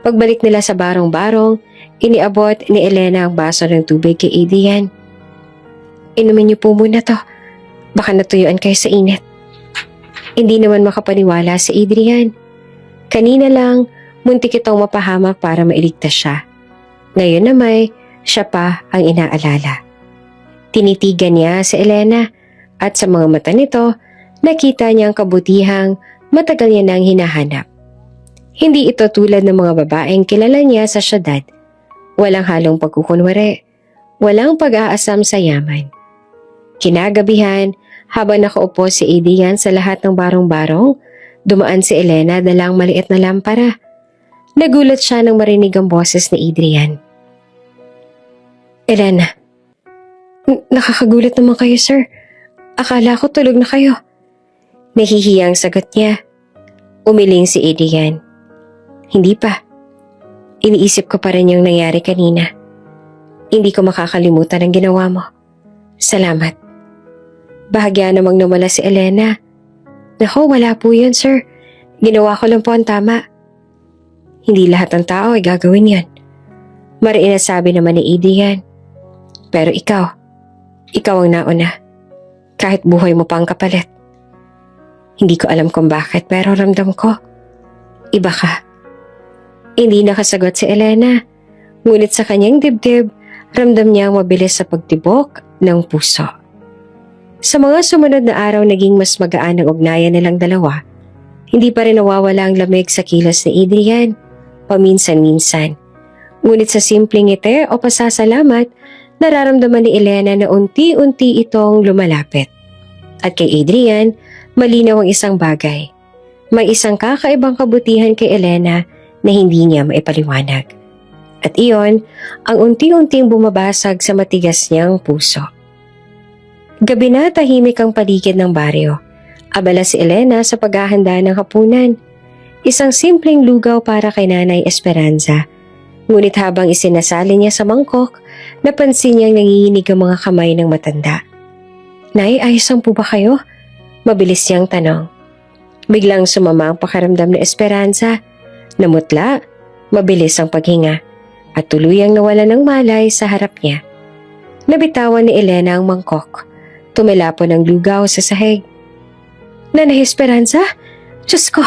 Pagbalik nila sa barong-barong, iniabot ni Elena ang baso ng tubig kay Adrian. Inumin niyo po muna to. Baka natuyuan kayo sa init. Hindi naman makapaniwala si Adrian. Kanina lang, muntik itong mapahamak para mailigtas siya. Ngayon na siya pa ang inaalala. Tinitigan niya si Elena at sa mga mata nito, nakita niya ang kabutihang matagal niya nang hinahanap. Hindi ito tulad ng mga babaeng kilala niya sa syudad. Walang halong pagkukunwari, walang pag-aasam sa yaman. Kinagabihan, habang nakaupo si Adrian sa lahat ng barong-barong, dumaan si Elena dalang maliit na lampara. Nagulat siya nang marinig ang boses ni Adrian. Elena, nakakagulat naman kayo, sir. Akala ko tulog na kayo. Nahihiyang sagot niya. Umiling si Adrian. Hindi pa. Iniisip ko pa rin yung nangyari kanina. Hindi ko makakalimutan ang ginawa mo. Salamat. Bahagya namang nawala si Elena. Naku, wala po yun, sir. Ginawa ko lang po ang tama. Hindi lahat ng tao ay gagawin yan. Mariin na sabi naman ni Adrian. Pero ikaw ang nauna. Kahit buhay mo pa ang kapalit. Hindi ko alam kung bakit pero ramdam ko. Iba ka. Hindi nakasagot si Elena. Ngunit sa kanyang dibdib, ramdam niya ang mabilis sa pagtibok ng puso. Sa mga sumunod na araw naging mas magaan ang ugnayan nilang dalawa. Hindi pa rin nawawala ang lamig sa kilos ni Adrian. Paminsan-minsan. Ngunit sa simpleng ngiti o pasasalamat, nararamdaman ni Elena na unti-unti itong lumalapit. At kay Adrian, malinaw ang isang bagay. May isang kakaibang kabutihan kay Elena na hindi niya maipaliwanag. At iyon ang unti-unting bumabasag sa matigas niyang puso. Gabi na tahimik ang paligid ng baryo. Abala si Elena sa paghahanda ng hapunan. Isang simpleng lugaw para kay Nanay Esperanza. Ngunit habang isinasali niya sa mangkok, napansin niyang nanginginig ang mga kamay ng matanda. Nay, ayos po ba kayo? Mabilis niyang tanong. Biglang sumama ang pakiramdam ni Esperanza. Namutla, mabilis ang paghinga, at tuluyang nawala ng malay sa harap niya. Nabitawan ni Elena ang mangkok. Tumilapon ang lugaw sa sahig. Nanay Esperanza? Diyos ko!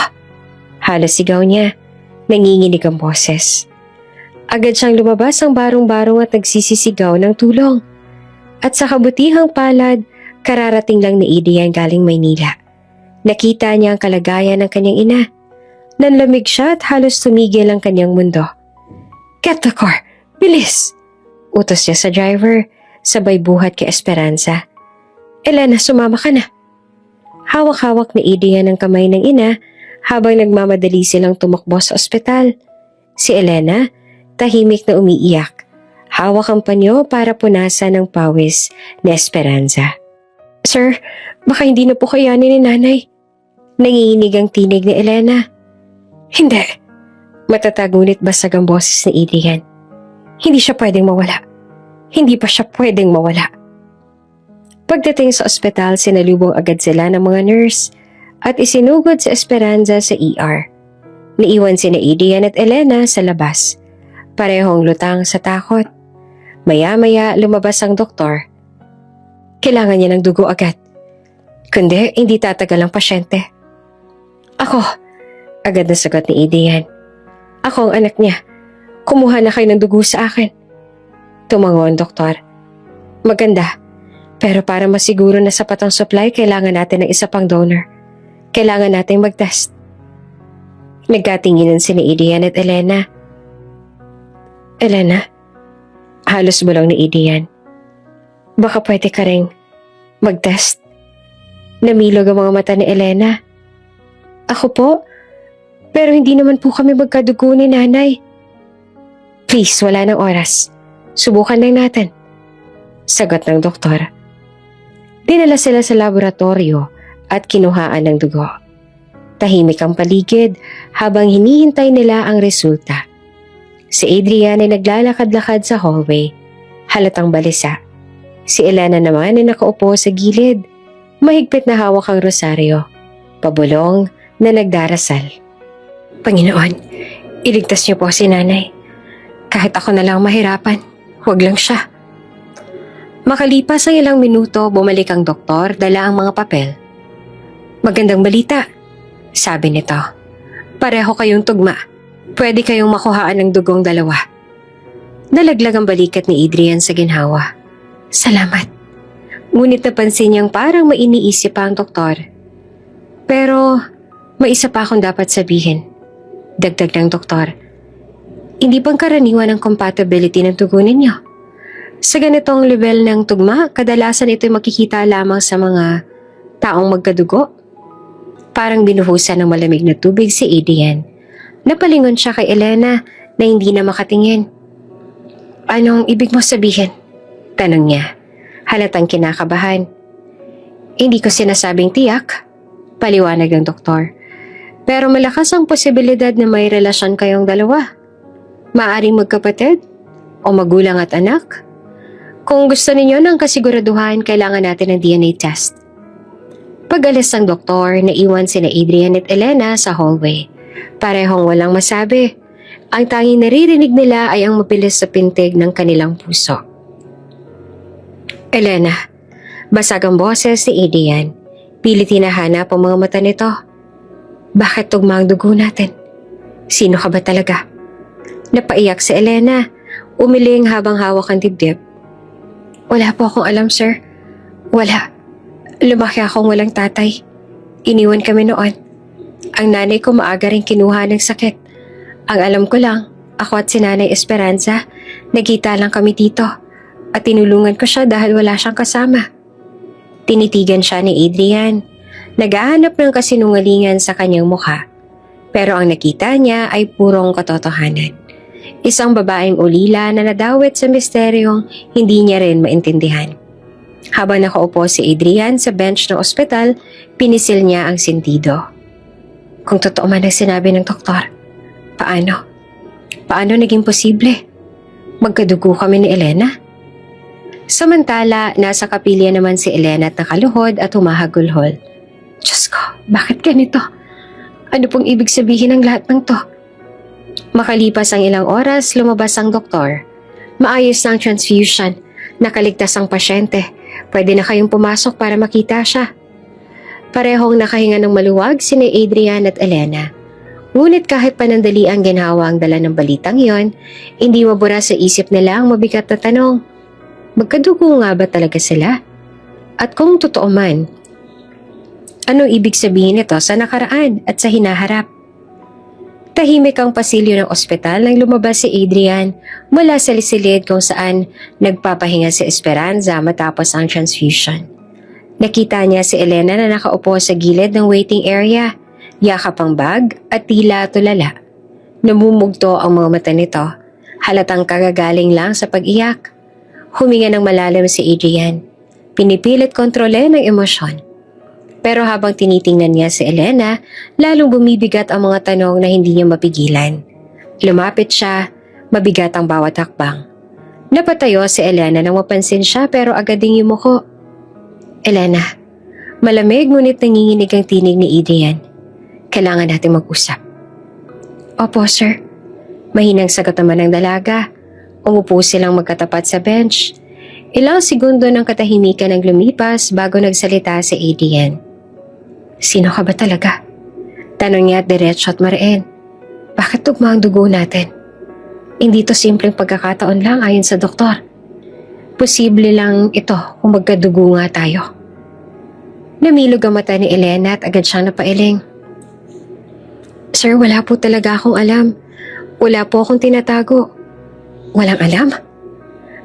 Halos sigaw niya. Nanginginig ang boses. Agad siyang lumabas ang barong-barong at nagsisisigaw ng tulong. At sa kabutihang palad, kararating lang ni Adrian galing Maynila. Nakita niya ang kalagayan ng kanyang ina. Nanlamig siya at halos tumigil ang kanyang mundo. Get the car! Bilis! Utos niya sa driver, sabay buhat kay Esperanza. Elena, sumama ka na. Hawak-hawak ni Adrian ang kamay ng ina habang nagmamadali silang tumakbo sa ospital. Si Elena, tahimik na umiiyak. Hawak ang panyo para punasan ng pawis ni Esperanza. Sir, baka hindi na po kayanin ni Nanay. Nanginginig ang tinig ni Elena. Hindi. Matatag ngunit basag ang boses ni Adrian. Hindi siya pwedeng mawala. Hindi pa siya pwedeng mawala. Pagdating sa ospital, sinalubong agad sila ng mga nurse at isinugod si Esperanza sa ER. Naiwan sina Adrian at Elena sa labas. Parehong lutang sa takot. Maya-maya lumabas ang doktor. Kailangan niya ng dugo agad. Kundi hindi tatagal ang pasyente. Ako, agad na sagot ni Adrian. Ako ang anak niya. Kumuha na kayo ng dugo sa akin. Tumango ang doktor. Maganda. Pero para masiguro na sapat ang supply, kailangan natin ng isa pang donor. Kailangan natin mag-test. Nagkatinginan si Adrian at Elena. Elena, halos bulong ni Adrian. Baka pwede ka ring mag-test. Namilog ang mga mata ni Elena. Ako po? Pero hindi naman po kami magkadugo ni Nanay. Please, wala nang oras. Subukan lang natin. Sagot ng doktor. Dinala sila sa laboratorio at kinuhaan ng dugo. Tahimik ang paligid habang hinihintay nila ang resulta. Si Adrian ay naglalakad-lakad sa hallway. Halatang balisa. Si Elena naman ay nakaupo sa gilid. Mahigpit na hawak ang rosaryo. Pabulong na nagdarasal. Panginoon, iligtas niyo po si nanay. Kahit ako na lang mahirapan, huwag lang siya. Makalipas ang ilang minuto, bumalik ang doktor, dala ang mga papel. Magandang balita, sabi nito. Pareho kayong tugma. Pwede kayong makuhaan ng dugong dalawa. Nalaglag ang balikat ni Adrian sa ginhawa. Salamat. Ngunit napansin niyang parang mainiisip pa ang doktor. Pero may isa pa akong dapat sabihin. Dagdag ng doktor. Hindi bang karaniwan ang compatibility ng dugo ninyo? Sa ganitong level ng tugma, kadalasan ito'y makikita lamang sa mga taong magkadugo. Parang binuhusan ng malamig na tubig si Adrian. Napalingon siya kay Elena na hindi na makatingin. Anong ibig mo sabihin? Tanong niya. Halatang kinakabahan. Hindi ko sinasabing tiyak, paliwanag ng doktor. Pero malakas ang posibilidad na may relasyon kayong dalawa. Maaring magkapatid o magulang at anak. Kung gusto ninyo ng kasiguraduhan, kailangan natin ng DNA test. Pag-alis ng doktor, naiwan sina Adrian at Elena sa hallway. Parehong walang masabi. Ang tanging naririnig nila ay ang mabilis sa pintig ng kanilang puso. Elena, basag ang boses ni Adrian. Pilit hinahanap ang mga mata nito. Bakit tugma ang dugo natin? Sino ka ba talaga? Napaiyak si Elena. Umiling habang hawak ang dibdib. Wala po akong alam, sir. Wala. Lumaki akong walang tatay. Iniwan kami noon. Ang nanay ko maaga rin kinuha ng sakit. Ang alam ko lang, ako at si Nanay Esperanza, nagkita lang kami dito. At tinulungan ko siya dahil wala siyang kasama. Tinitigan siya ni Adrian. Naghahanap ng kasinungalingan sa kanyang mukha. Pero ang nakita niya ay purong katotohanan. Isang babaeng ulila na nadawit sa misteryong hindi niya rin maintindihan. Habang nakaupo si Adrian sa bench ng ospital, pinisil niya ang sentido. Kung totoo man ang sinabi ng doktor, paano? Paano naging posible? Magkadugo kami ni Elena? Samantala, nasa kapilya naman si Elena at nakaluhod at humahagulhol. Diyos ko, bakit ganito? Ano pong ibig sabihin ng lahat ng to? Makalipas ang ilang oras, lumabas ang doktor. Maayos na ang transfusion. Nakaligtas ang pasyente. Pwede na kayong pumasok para makita siya. Parehong nakahinga ng maluwag sina Adrian at Elena. Ngunit kahit panandali ang ginhawa ang dala ng balitang iyon, hindi mabura sa isip nila ang mabigat na tanong. Magkadugo nga ba talaga sila? At kung totoo man, anong ibig sabihin nito sa nakaraan at sa hinaharap? Tahimik ang pasilyo ng ospital nang lumabas si Adrian mula sa silid kung saan nagpapahinga si Esperanza matapos ang transfusion. Nakita niya si Elena na nakaupo sa gilid ng waiting area, yakap ang bag at tila tulala. Namumugto ang mga mata nito, halatang kagagaling lang sa pag-iyak. Huminga ng malalim si Adrian, pinipilit kontrole ng emosyon. Pero habang tinitingnan niya si Elena, lalong bumibigat ang mga tanong na hindi niya mapigilan. Lumapit siya, mabigat ang bawat hakbang. Napatayo si Elena nang mapansin siya pero agad ding yumuko. Elena, malamig ngunit nanginginig ang tinig ni Adrian. Kailangan natin mag-usap. Opo, sir. Mahinang sagot naman ng dalaga. Umupo silang magkatapat sa bench. Ilang segundo ng katahimikan ang lumipas bago nagsalita si Adrian. Sino ka ba talaga? Tanong niya at diretso at mariin. Bakit tugma ang dugo natin? Hindi to simpleng pagkakataon lang ayon sa doktor. Posible lang ito kung magkadugo nga tayo. Namilog ang mata ni Elena at agad siyang napailing. Sir, wala po talaga akong alam. Wala po akong tinatago. Walang alam?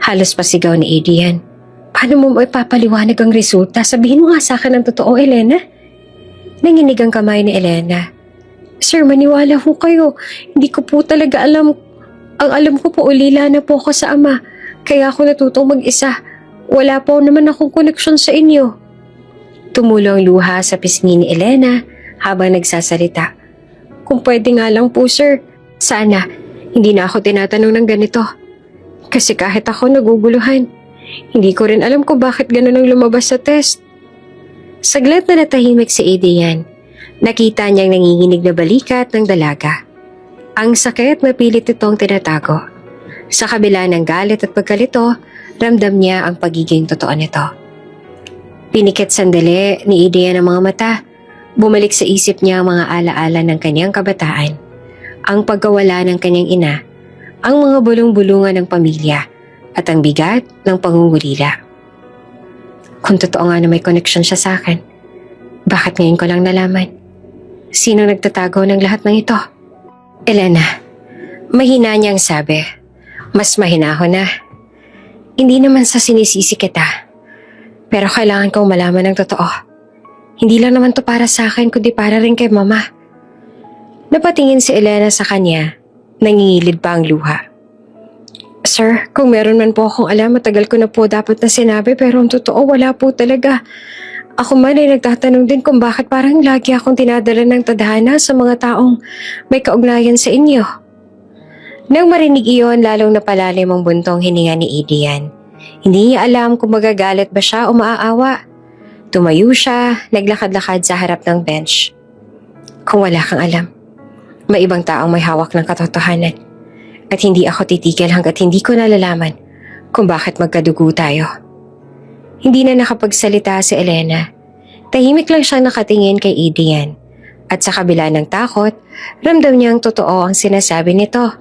Halos pasigaw ni Adrian. Paano mo ipapaliwanag ang resulta? Sabihin mo nga sa akin ang totoo, Elena. Nanginig ang kamay ni Elena. Sir, maniwala ho kayo. Hindi ko po talaga alam Ang alam ko po, ulila na po ako sa ama. Kaya ako natutong mag-isa. Wala po naman akong koneksyon sa inyo. Tumulo ang luha sa pisngi ni Elena habang nagsasalita. Kung pwede nga lang po sir, sana hindi na ako tinatanong ng ganito. Kasi kahit ako naguguluhan, hindi ko rin alam kung bakit ganun ang lumabas sa test. Saglit na natahimik si Adrian. Nakita niyang nanginginig na balikat ng dalaga. Ang sakit na pilit itong tinatago. Sa kabila ng galit at pagkalito, ramdam niya ang pagiging totoo nito. Pinikit sandali ni Adrian ang mga mata. Bumalik sa isip niya ang mga alaala ng kanyang kabataan. Ang pagkawala ng kanyang ina, ang mga bulong-bulungan ng pamilya, at ang bigat ng pangungulila. Kung totoo nga na may connection siya sa akin, bakit ngayon ko lang nalaman? Sino nagtatago ng lahat ng ito? Elena, mahina niyang sabi. Mas mahinahon na. Hindi naman sa sinisisi kita. Pero kailangan kong malaman ng totoo. Hindi lang naman to para sa akin kundi para rin kay mama. Napatingin si Elena sa kanya. Nangingilid pa ang luha. Sir, kung meron man po akong alam, matagal ko na po dapat na sinabi pero ang totoo wala po talaga. Ako man ay nagtatanong din kung bakit parang lagi akong tinadala ng tadhana sa mga taong may kaugnayan sa inyo. Nang marinig iyon, lalong napalalim ang buntong hininga ni Adrian. Hindi niya alam kung magagalit ba siya o maaawa. Tumayo siya, naglakad-lakad sa harap ng bench. Kung wala kang alam, may ibang taong may hawak ng katotohanan. At hindi ako titigil hanggat hindi ko nalalaman kung bakit magkadugo tayo. Hindi na nakapagsalita si Elena. Tahimik lang siyang nakatingin kay Adrian. At sa kabila ng takot, ramdam niyang totoo ang sinasabi nito.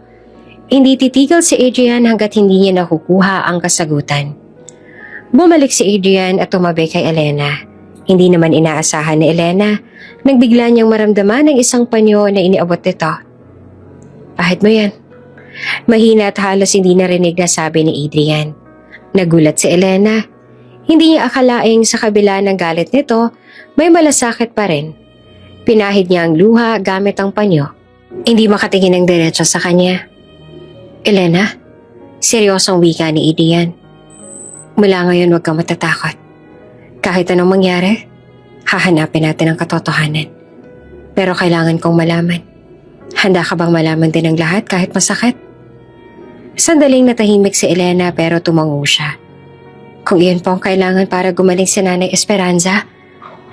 Hindi titigil si Adrian hanggat hindi niya nakukuha ang kasagutan. Bumalik si Adrian at tumabi kay Elena. Hindi naman inaasahan ni Elena nang bigla niyang maramdaman ng isang panyo na iniabot nito. Pahit mo yan. Mahina at halos hindi narinig na sabi ni Adrian. Nagulat si Elena. Hindi niya akalaing sa kabila ng galit nito, may malasakit pa rin. Pinahid niya ang luha gamit ang panyo. Hindi makatingin ng diretso sa kanya. Elena, seryosong wika ni Adrian. Mula ngayon huwag kang matatakot. Kahit anong mangyari, hahanapin natin ang katotohanan. Pero kailangan kong malaman. Handa ka bang malaman din ang lahat kahit masakit? Sandaling natahimik si Elena pero tumango siya. Kung iyon po ang kailangan para gumaling si Nanay Esperanza,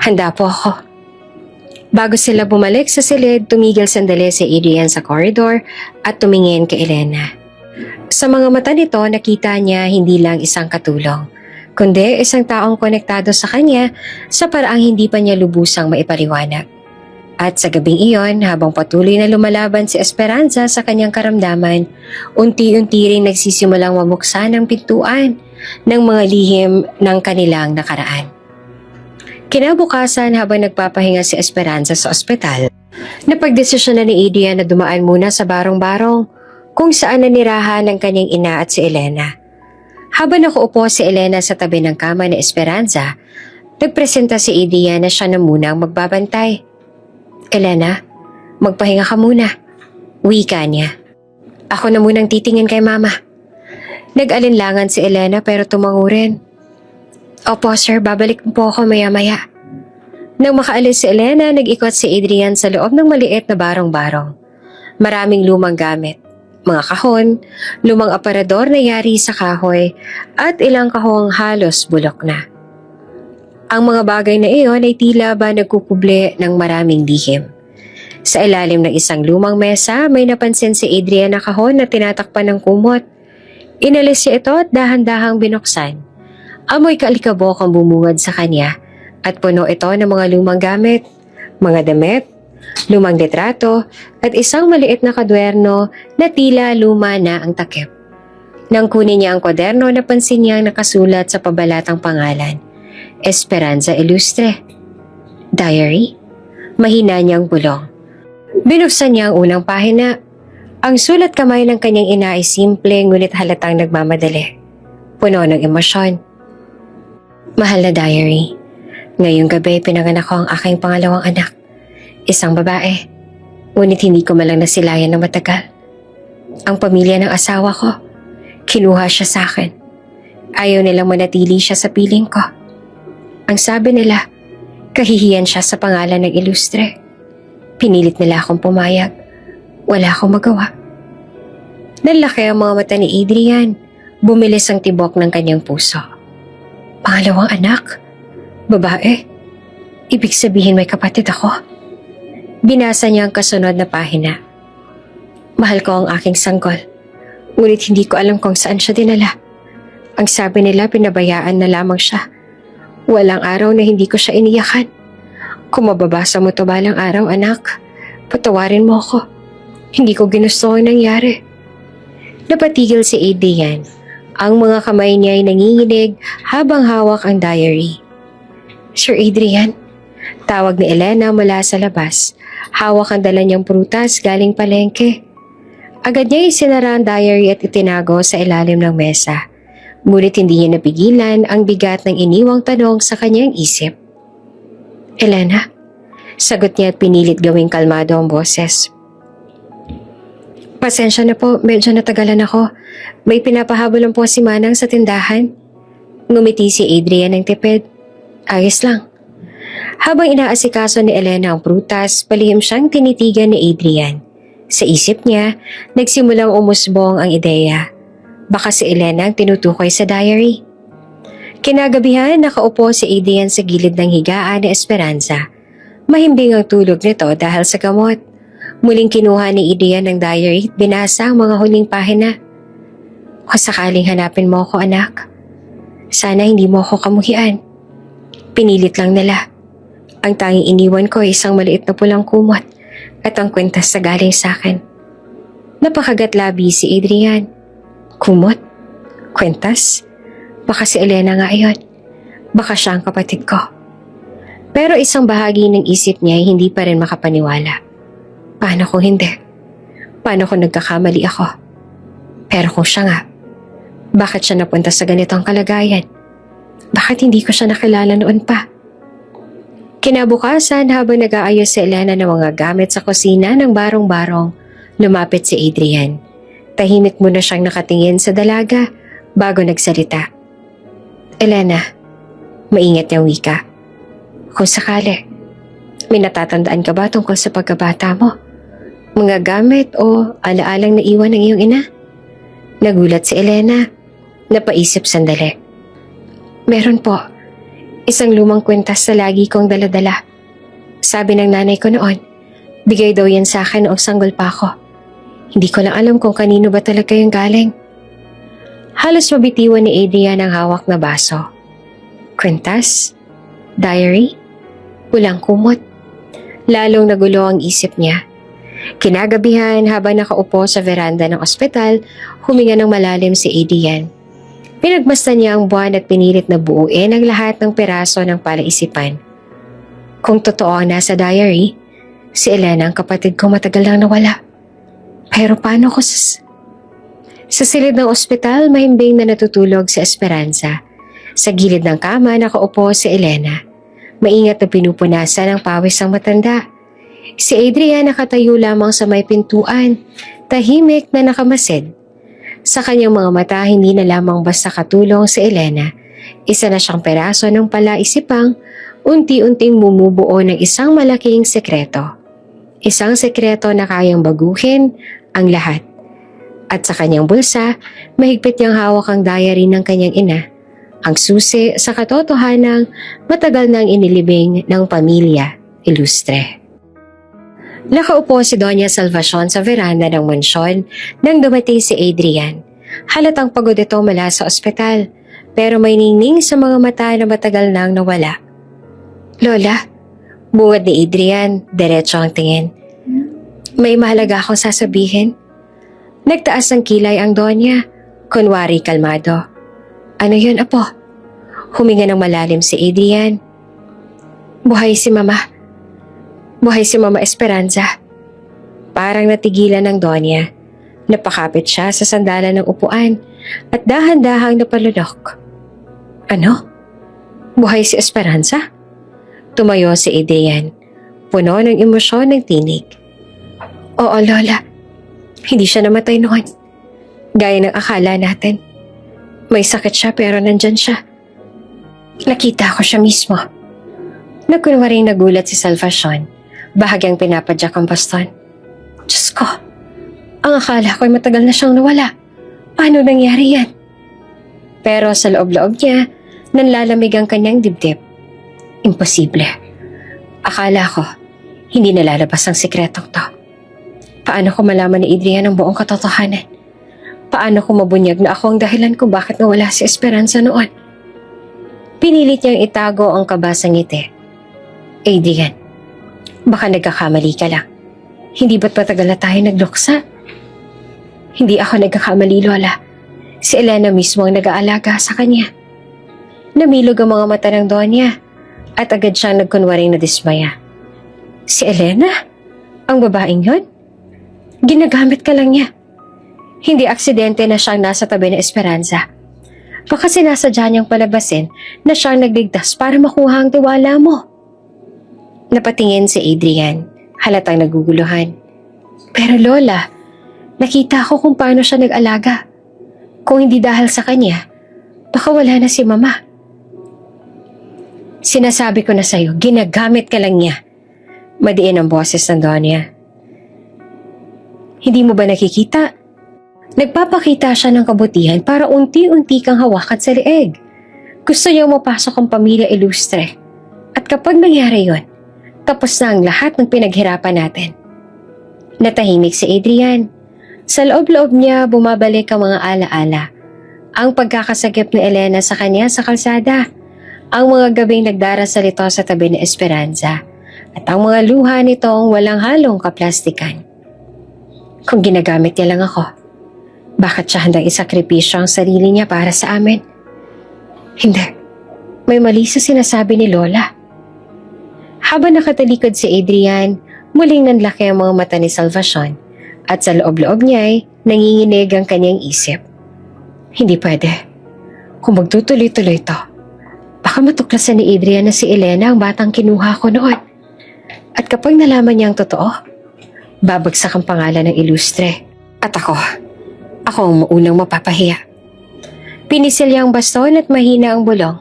handa po ako. Bago sila bumalik sa silid, tumigil sandali si Adrian sa corridor at tumingin kay Elena. Sa mga mata nito, nakita niya hindi lang isang katulong, kundi isang taong konektado sa kanya sa paraang hindi pa niya lubusang maipaliwanag. At sa gabing iyon, habang patuloy na lumalaban si Esperanza sa kanyang karamdaman, unti-unti ring nagsisimulang mabuksan ang pintuan ng mga lihim ng kanilang nakaraan. Kinabukasan habang nagpapahinga si Esperanza sa ospital, napagdesisyon na ni Adrian na dumaan muna sa barong-barong kung saan nanirahan ng kanyang ina at si Elena. Habang nakaupo si Elena sa tabi ng kama ni Esperanza, nagpresenta si Adrian na siya na muna ang magbabantay. Elena, magpahinga ka muna. Wika niya. Ako na munang titingin kay mama. Nag-alinlangan si Elena pero tumango rin. Opo sir, babalik po ako maya-maya. Nang makaalis si Elena, nag-ikot si Adrian sa loob ng maliit na barong-barong. Maraming lumang gamit. Mga kahon, lumang aparador na yari sa kahoy at ilang kahong halos bulok na. Ang mga bagay na iyon ay tila ba nagkukuble ng maraming lihim. Sa ilalim ng isang lumang mesa, may napansin si Adrian na kahon na tinatakpan ng kumot. Inalis siya ito at dahan-dahang binuksan. Amoy kaalikabok ang bumungad sa kanya at puno ito ng mga lumang gamit, mga damit, lumang litrato at isang maliit na kwadwerno na tila luma na ang takip. Nang kunin niya ang kwaderno, napansin niyang nakasulat sa pabalatang pangalan, Esperanza Ilustre. Diary? Mahina niyang bulong. Binuksan niya ang unang pahina. Ang sulat kamay ng kanyang ina ay simple ngunit halatang nagmamadali. Puno ng emosyon. Mahal na diary, ngayong gabi pinanganak ko ang aking pangalawang anak. Isang babae, ngunit hindi ko malang nasilayan ng matagal. Ang pamilya ng asawa ko, kinuha siya sa akin. Ayaw nilang manatili siya sa piling ko. Ang sabi nila, kahihiyan siya sa pangalan ng ilustre. Pinilit nila akong pumayag. Wala akong magawa. Nalaki ang mga mata ni Adrian. Bumilis ang tibok ng kanyang puso. Pangalawang anak? Babae? Ibig sabihin may kapatid ako? Binasa niya ang kasunod na pahina. Mahal ko ang aking sanggol. Ngunit hindi ko alam kung saan siya dinala. Ang sabi nila pinabayaan na lamang siya. Walang araw na hindi ko siya iniyakan. Kung mababasa mo to balang araw, anak, patawarin mo ako. Hindi ko ginusto ang nangyari. Napatigil si Adrian. Ang mga kamay niya ay nanginginig habang hawak ang diary. Sir Adrian, tawag ni Elena mula sa labas. Hawak ang dala niyang prutas galing palengke. Agad niya isinara ang diary at itinago sa ilalim ng mesa. Ngunit hindi niya napigilan ang bigat ng iniwang tanong sa kanyang isip. Elena, sagot niya at pinilit gawing kalmado ang boses. Pasensya na po, medyo natagalan ako. May pinapahabol lang po si Manang sa tindahan. Ngumiti si Adrian ng tipid. Ayos lang. Habang inaasikaso ni Elena ang prutas, palihim siyang tinitigan ni Adrian. Sa isip niya, nagsimulang umusbong ang ideya. Baka si Elena ang tinutukoy sa diary. Kinagabihan, nakaupo si Adrian sa gilid ng higaan ni Esperanza. Mahimbing ang tulog nito dahil sa gamot. Muling kinuha ni Adrian ang diary at binasa ang mga huling pahina. Kung sakaling hanapin mo ako, anak, sana hindi mo ako kamuhian. Pinilit lang nila. Ang tanging iniwan ko ay isang maliit na pulang kumot at ang kwintas na galing sa akin. Napakagat-labi si Adrian. Kumot? Kwintas? Baka si Elena nga iyon. Baka siya ang kapatid ko. Pero isang bahagi ng isip niya ay hindi pa rin makapaniwala. Paano kung hindi? Paano kung nagkakamali ako? Pero kung siya nga, bakit siya napunta sa ganitong kalagayan? Bakit hindi ko siya nakilala noon pa? Kinabukasan, habang nag-aayos si Elena ng mga gamit sa kusina ng barong-barong, lumapit si Adrian. Tahimik muna siyang nakatingin sa dalaga bago nagsalita. Elena, maingat niyang wika. Kung sakali, may natatandaan ka ba tungkol sa pagkabata mo? Mga gamit o alaalang naiwan ng iyong ina? Nagulat si Elena. Napaisip sandali. Meron po. Isang lumang kwintas na lagi kong daladala. Sabi ng nanay ko noon, bigay daw yan sa akin noong sanggol pa ako. Hindi ko lang alam kung kanino ba talaga yung galing. Halos mabitiwan ni Adrian ang hawak na baso. Kwintas? Diary? Pulang kumot? Lalong nagulo ang isip niya. Kinagabihan, habang nakaupo sa veranda ng ospital, huminga ng malalim si Adrian. Pinagmasdan niya ang buwan at pinilit na buuin ang lahat ng piraso ng palaisipan. Kung totoo ang nasa diary, si Elena ang kapatid ko matagal lang nawala. Pero paano ko sa silid ng ospital, mahimbing na natutulog si Esperanza. Sa gilid ng kama, nakaupo si Elena. Maingat na pinupunasan ng pawis ang matanda. Si Adrian nakatayo lamang sa may pintuan, tahimik na nakamasid. Sa kanyang mga mata, hindi na lamang basta katulong si Elena. Isa na siyang peraso ng palaisipang unti-unting bumubuo ng isang malaking sekreto. Isang sekreto na kayang baguhin ang lahat. At sa kanyang bulsa, mahigpit niyang hawak ang diary ng kanyang ina. Ang susi sa katotohanang matagal nang inilibing ng pamilya ilustre. Nakaupo si Doña Salvacion sa veranda ng mansyon nang dumating si Adrian. Halatang pagod ito mula sa ospital, pero may ningning sa mga mata na matagal nang nawala. Lola, bungad ni Adrian, diretso ang tingin. May mahalaga akong sasabihin. Nagtaas ng kilay ang Donya, kunwari kalmado. Ano yun, apo? Huminga ng malalim si Adrian. Buhay si Mama. Buhay si Mama Esperanza. Parang natigilan ng Donya. Napakapit siya sa sandalan ng upuan at dahan-dahang napalunok. Ano? Buhay si Esperanza? Tumayo si Adrian, puno ng emosyon ng tinig. Oo, Lola. Hindi siya namatay noon. Gaya ng akala natin. May sakit siya pero nandyan siya. Nakita ko siya mismo. Nagkunwaring nagulat si Salvacion. Bahagyang pinapadyak ang baston. Diyos ko, ang akala ko'y matagal na siyang nawala. Paano nangyari yan? Pero sa loob-loob niya, nanlalamig ang kanyang dibdib. Imposible. Akala ko, hindi nalalabas ang sikretong to. Paano ko malaman ni Adrian ang buong katotohanan? Paano ko mabunyag na ako ang dahilan kung bakit nawala si Esperanza noon? Pinilit niyang itago ang kaba sa ngiti. Adrian, baka nagkakamali ka lang. Hindi ba't matagal na tayo nagluksa? Hindi ako nagkakamali, Lola. Si Elena mismo ang nag-aalaga sa kanya. Namilog ang mga mata ng Donya at agad siyang nagkunwaring nadismaya. Si Elena? Ang babaeng yun? Ginagamit ka lang niya. Hindi aksidente na siyang nasa tabi ng Esperanza. Baka sinasadya niyang palabasin na siyang nagligtas para makuha ang tiwala mo. Napatingin si Adrian, halatang naguguluhan. Pero Lola, nakita ko kung paano siya nag-alaga. Kung hindi dahil sa kanya, baka wala na si Mama. Sinasabi ko na sa'yo, ginagamit ka lang niya. Madiin ang boses ng Donya. Hindi mo ba nakikita? Nagpapakita siya ng kabutihan para unti-unti kang hawakan sa leeg. Gusto niya mapasok ang pamilya ilustre. At kapag nangyari yon, tapos na ang lahat ng pinaghirapan natin. Natahimik si Adrian. Sa loob-loob niya bumabalik ang mga alaala. Ang pagkakasagip ni Elena sa kanya sa kalsada. Ang mga gabing nagdarasal ito sa tabi ni Esperanza. At ang mga luha nitong walang halong kaplastikan. Kung ginagamit niya lang ako, bakit siya handang isakripisyo ang sarili niya para sa amin? Hindi. May mali sa sinasabi ni Lola. Habang nakatalikod si Adrian, muling nanlaki ang mga mata ni Salvacion at sa loob-loob niya ay nanginginig ang kanyang isip. Hindi pwede. Kung magtutuloy-tuloy ito, baka matuklasan ni Adrian na si Elena ang batang kinuha ko noon. At kapag nalaman niya ang totoo, babagsak ang pangalan ng ilustre. At ako ang maunang mapapahiya. Pinisil niya ang baston at mahina ang bulong.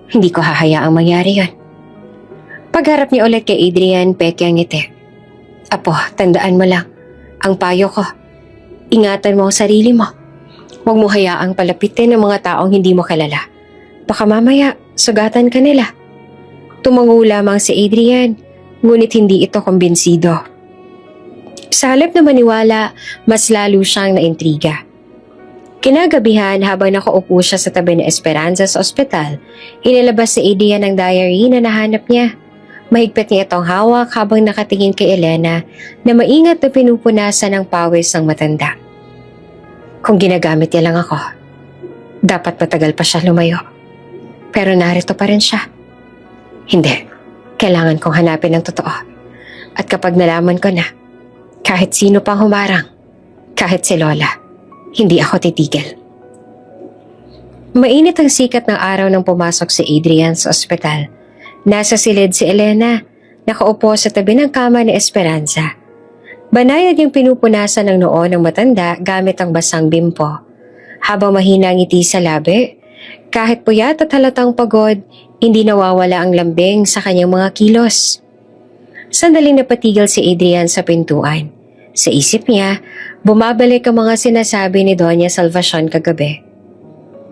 Hindi ko hahayaang mangyari yon. Pagharap niya ulit kay Adrian, peke ang ngiti. Apo, tandaan mo lang, ang payo ko. Ingatan mo ang sarili mo. Huwag mo hayaang palapitin ng mga taong hindi mo kilala. Baka mamaya, sugatan ka nila. Tumango lamang si Adrian, ngunit hindi ito kumbinsido. Sa halip na maniwala, mas lalo siyang naintriga. Kinagabihan habang nakaupo siya sa tabi ni Esperanza sa ospital, inilabas si Adrian ang diary na nahanap niya. Mahigpit niya itong hawak habang nakatingin kay Elena na maingat na pinupunasan ng pawis ng matanda. Kung ginagamit niya lang ako, dapat matagal pa siya lumayo. Pero narito pa rin siya. Hindi, kailangan kong hanapin ang totoo. At kapag nalaman ko na, kahit sino pang humarang, kahit si Lola, hindi ako titigil. Mainit ang sikat ng araw nang pumasok si Adrian sa ospital. Nasa silid si Elena, nakaupo sa tabi ng kama ni Esperanza. Banayad yung pinupunasan ng noo ng matanda gamit ang basang bimpo. Habang mahina ang ngiti sa labi, kahit puyat at halatang pagod, hindi nawawala ang lambing sa kanyang mga kilos. Sandaling napatigil si Adrian sa pintuan. Sa isip niya, bumabalik ang mga sinasabi ni Doña Salvacion kagabi.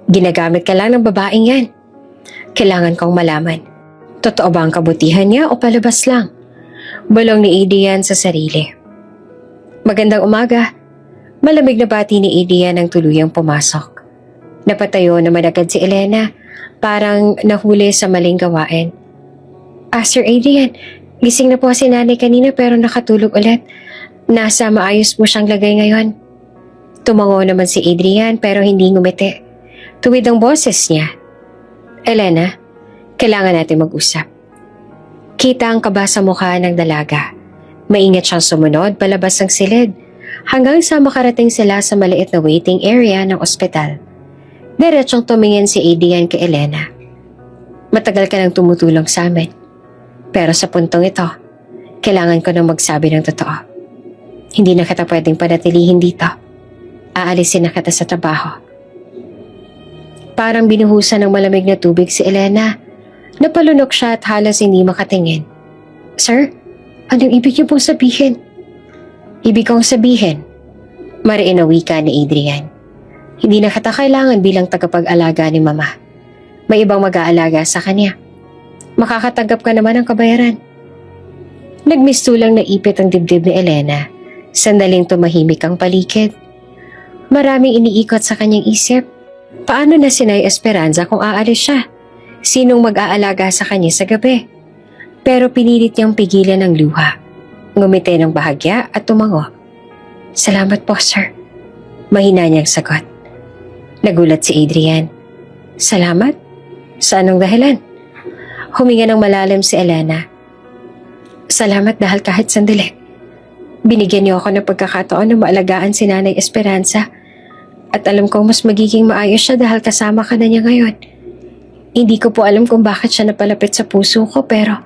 Ginagamit ka lang ng babaeng yan. Kailangan kong malaman. Totoo ba ang kabutihan niya o palabas lang? Balong ni Adrian sa sarili. Magandang umaga. Malamig na bati ni Adrian ang tuluyang pumasok. Napatayo naman agad si Elena, parang nahuli sa maling gawain. Sir Adrian, gising na po si nanay kanina pero nakatulog ulit. Nasa maayos po siyang lagay ngayon. Tumango naman si Adrian pero hindi ngumiti. Tuwid ang boses niya. Elena, kailangan natin mag-usap. Kita ang kaba sa mukha ng dalaga. Maingat siyang sumunod palabas ng silid hanggang sa makarating sila sa maliit na waiting area ng ospital. Diretsong tumingin si Adrian kay Elena. Matagal ka nang tumutulong sa amin. Pero sa puntong ito, kailangan ko nang magsabi ng totoo. Hindi na kita pwedeng panatilihin dito. Aalisin na kita sa trabaho. Parang binuhusan ng malamig na tubig si Elena. Napalunok siya at halos hindi makatingin. Sir, anong ibig niyo pong sabihin? Ibig kong sabihin, mariin na wika ni Adrian. Hindi na kita kailangan bilang tagapag-alaga ni Mama. May ibang mag-aalaga sa kanya. Makakatanggap ka naman ng kabayaran. Nagmistulang naipit ang dibdib ni Elena. Sandaling tumahimik ang paligid. Maraming iniikot sa kanyang isip. Paano na si Nay Esperanza kung aalis siya? Sinong mag-aalaga sa kanya sa gabi? Pero pinilit niyang pigilan ang luha. Ngumiti ng bahagya at tumango. Salamat po, sir. Mahina niyang sagot. Nagulat si Adrian. Salamat? Sa anong dahilan? Huminga ng malalim si Elena. Salamat dahil kahit sandali. Binigyan niyo ako ng pagkakataon na maalagaan si Nanay Esperanza. At alam kong mas magiging maayos siya dahil kasama ka na niya ngayon. Hindi ko po alam kung bakit siya napalapit sa puso ko pero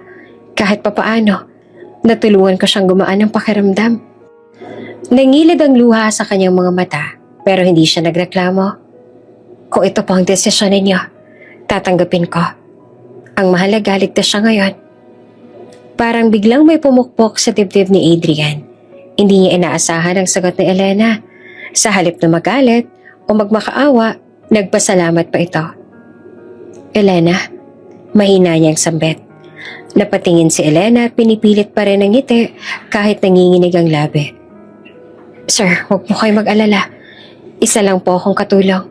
kahit papaano, natulungan ko siyang gumaan ng pakiramdam. Nangilid ang luha sa kanyang mga mata pero hindi siya nagreklamo. Kung ito po ang desisyon ninyo, tatanggapin ko. Ang mahalaga, ligtas siya ngayon. Parang biglang may pumukpok sa dibdib ni Adrian. Hindi niya inaasahan ang sagot ni Elena. Sa halip na magalit o magmakaawa, nagpasalamat pa ito. Elena, mahina niyang sambit. Napatingin si Elena at pinipilit pa rin ang ngiti kahit nanginginig ang labi. Sir, huwag po kayo mag-alala. Isa lang po akong katulong.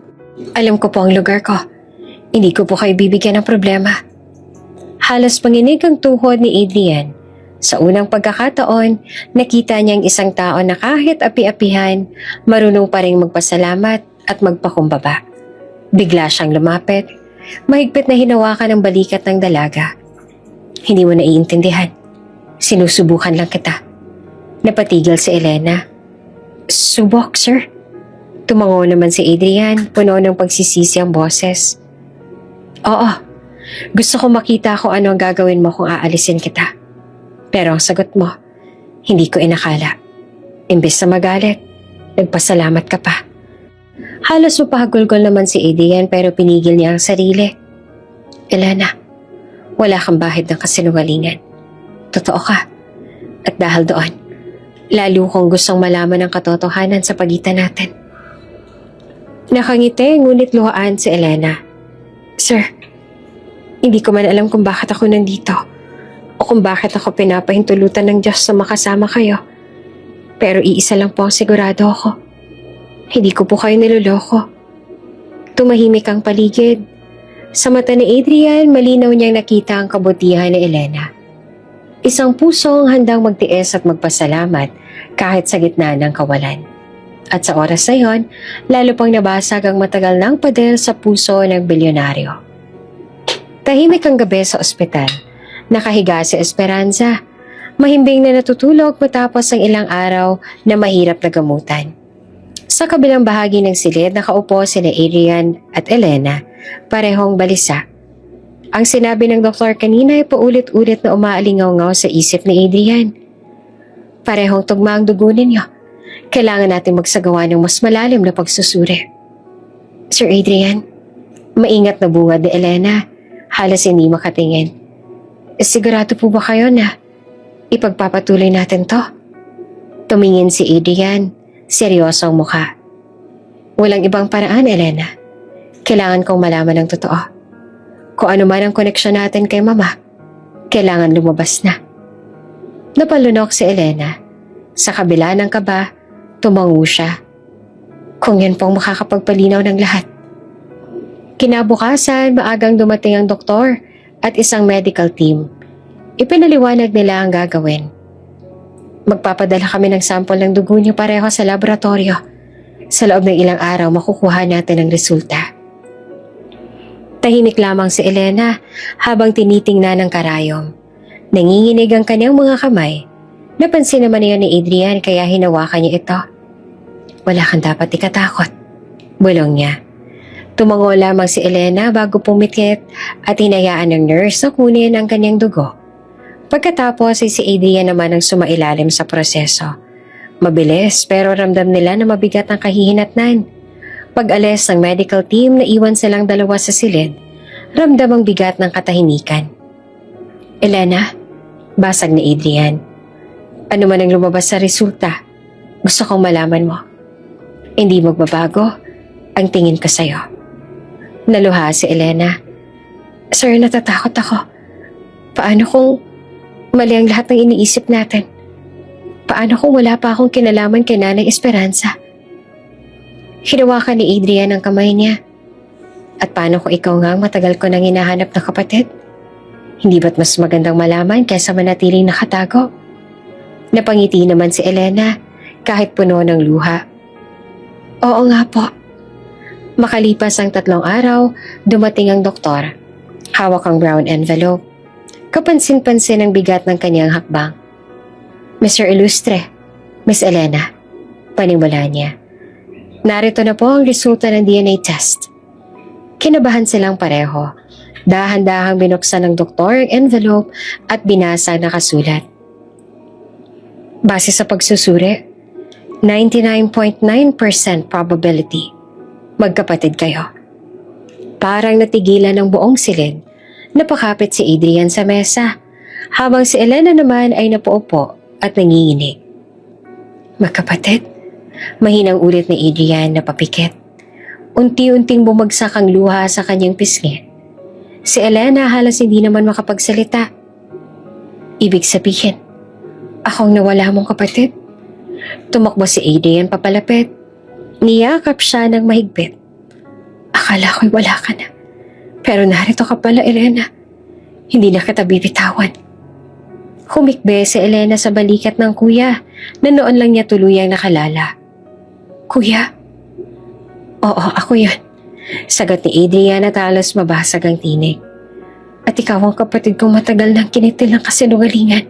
Alam ko po ang lugar ko. Hindi ko po kayo bibigyan ng problema. Halos panginig ang tuhod ni Adrian. Sa unang pagkakataon, nakita niyang isang tao na kahit api-apihan, marunong pa rin magpasalamat at magpakumbaba. Bigla siyang lumapit, mahigpit na hinawakan ang balikat ng dalaga. Hindi mo naiintindihan. Sinusubukan lang kita. Napatigil si Elena. Subok, sir. Tumango naman si Adrian, puno ng pagsisisi ang boses. Oo, gusto ko makita kung ano ang gagawin mo kung aalisin kita. Pero ang sagot mo, hindi ko inakala. Imbes na magalit, nagpasalamat ka pa. Halos mapahagulgol naman si Adrian pero pinigil niya ang sarili. Elena, wala kang bahid ng kasinungalingan. Totoo ka. At dahil doon, lalo kong gustong malaman ang katotohanan sa pagitan natin. Nakangiti ngunit luhaan si Elena. Sir, hindi ko man alam kung bakit ako nandito o kung bakit ako pinapahintulutan ng Diyos na makasama kayo. Pero iisa lang po ang sigurado ako. Hindi ko po kayo niloloko. Tumahimik ang paligid. Sa mata ni Adrian, malinaw niyang nakita ang kabutihan ni Elena. Isang pusong handang magtiis at magpasalamat kahit sa gitna ng kawalan. At sa oras na yon, lalo pang nabasag ang matagal ng pader sa puso ng bilyonaryo. Tahimik ang gabi sa ospital. Nakahiga si Esperanza. Mahimbing na natutulog matapos ang ilang araw na mahirap na gamutan. Sa kabilang bahagi ng silid, nakaupo sina Adrian at Elena, parehong balisa. Ang sinabi ng doktor kanina ay paulit-ulit na umaalingaw-ngaw sa isip ni Adrian. Parehong tugma ang dugo ninyo. Kailangan natin magsagawa ng mas malalim na pagsusuri. Sir Adrian, maingat na bungad ni Elena. Halos hindi makatingin. Sigurado po ba kayo na ipagpapatuloy natin to? Tumingin si Adrian, seryoso ang mukha. Walang ibang paraan, Elena. Kailangan kong malaman ang totoo. Kung ano man ang koneksyon natin kay Mama, kailangan lumabas na. Napalunok si Elena. Sa kabila ng kaba, tumango siya. Kung yan pong makakapagpalinaw ng lahat. Kinabukasan, maagang dumating ang doktor at isang medical team. Ipinaliwanag nila ang gagawin. Magpapadala kami ng sample ng dugo niyo pareho sa laboratorio. Sa loob ng ilang araw, makukuha natin ang resulta. Tahimik lamang si Elena habang tinitingnan ang karayom. Nanginginig ang kanyang mga kamay. Napansin naman niya ni Adrian kaya hinawakan niya ito. Wala kang dapat ikatakot, bulong niya. Tumango lamang si Elena bago pumikit at hinayaan ng nurse na kunin ang kanyang dugo. Pagkatapos ay si Adrian naman ang sumailalim sa proseso. Mabilis pero ramdam nila na mabigat ang kahihinatnan. Pag-alis ng medical team na iwan silang dalawa sa silid, ramdam ang bigat ng katahimikan. Elena, basag ni Adrian. Ano man ang lumabas sa resulta, gusto kong malaman mo. Hindi magbabago ang tingin ko sa'yo. Naluha si Elena. Sir, natatakot ako. Paano kung mali ang lahat ng iniisip natin? Paano kung wala pa akong kinalaman kay Nanay Esperanza? Hinawakan ni Adrian ang kamay niya. At paano kung ikaw nga ang matagal ko nang hinahanap na kapatid? Hindi ba't mas magandang malaman kaysa manatiling nakatago? Napangiti naman si Elena kahit puno ng luha. Oo nga po. Makalipas ang 3 araw, dumating ang doktor. Hawak ang brown envelope. Kapansin-pansin ang bigat ng kanyang hakbang. Mr. Ilustre, Miss Elena, panimula niya. Narito na po ang resulta ng DNA test. Kinabahan silang pareho. Dahan-dahang binuksan ng doktor ang envelope at binasa ang nakasulat. Base sa pagsusuri, 99.9% probability. Magkapatid kayo. Parang natigilan ng buong silid, napakapit si Adrian sa mesa, habang si Elena naman ay napaupo at nanginginig. Magkapatid? Mahinang ulit ni Adrian na papikit. Unti-unting bumagsak ang luha sa kanyang pisngi. Si Elena halos hindi naman makapagsalita. Ibig sabihin, akong nawala mong kapatid? Tumakbo si Adrian papalapit. Niyakap siya ng mahigpit. Akala ko'y wala ka na. Pero narito ka pala, Elena. Hindi na kita bibitawan. Humikbe si Elena sa balikat ng kuya na noon lang niya tuluyang nakalala. Kuya? Oo, ako yun. Sagot ni Adrian at halos mabasag ang tinig. At ikaw ang kapatid kong matagal nang kinitil ng kasinungalingan.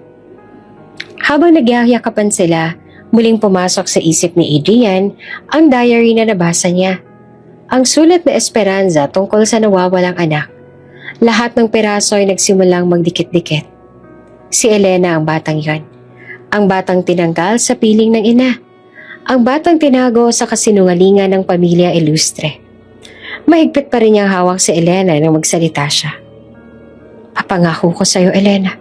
Habang nagyayakapan sila, muling pumasok sa isip ni Adrian ang diary na nabasa niya. Ang sulat na Esperanza tungkol sa nawawalang anak. Lahat ng piraso ay nagsimulang magdikit-dikit. Si Elena ang batang yon. Ang batang tinanggal sa piling ng ina. Ang batang tinago sa kasinungalingan ng pamilya Ilustre. Mahigpit pa rin niyang hawak si Elena nang magsalita siya. Papangako ko sa'yo, Elena.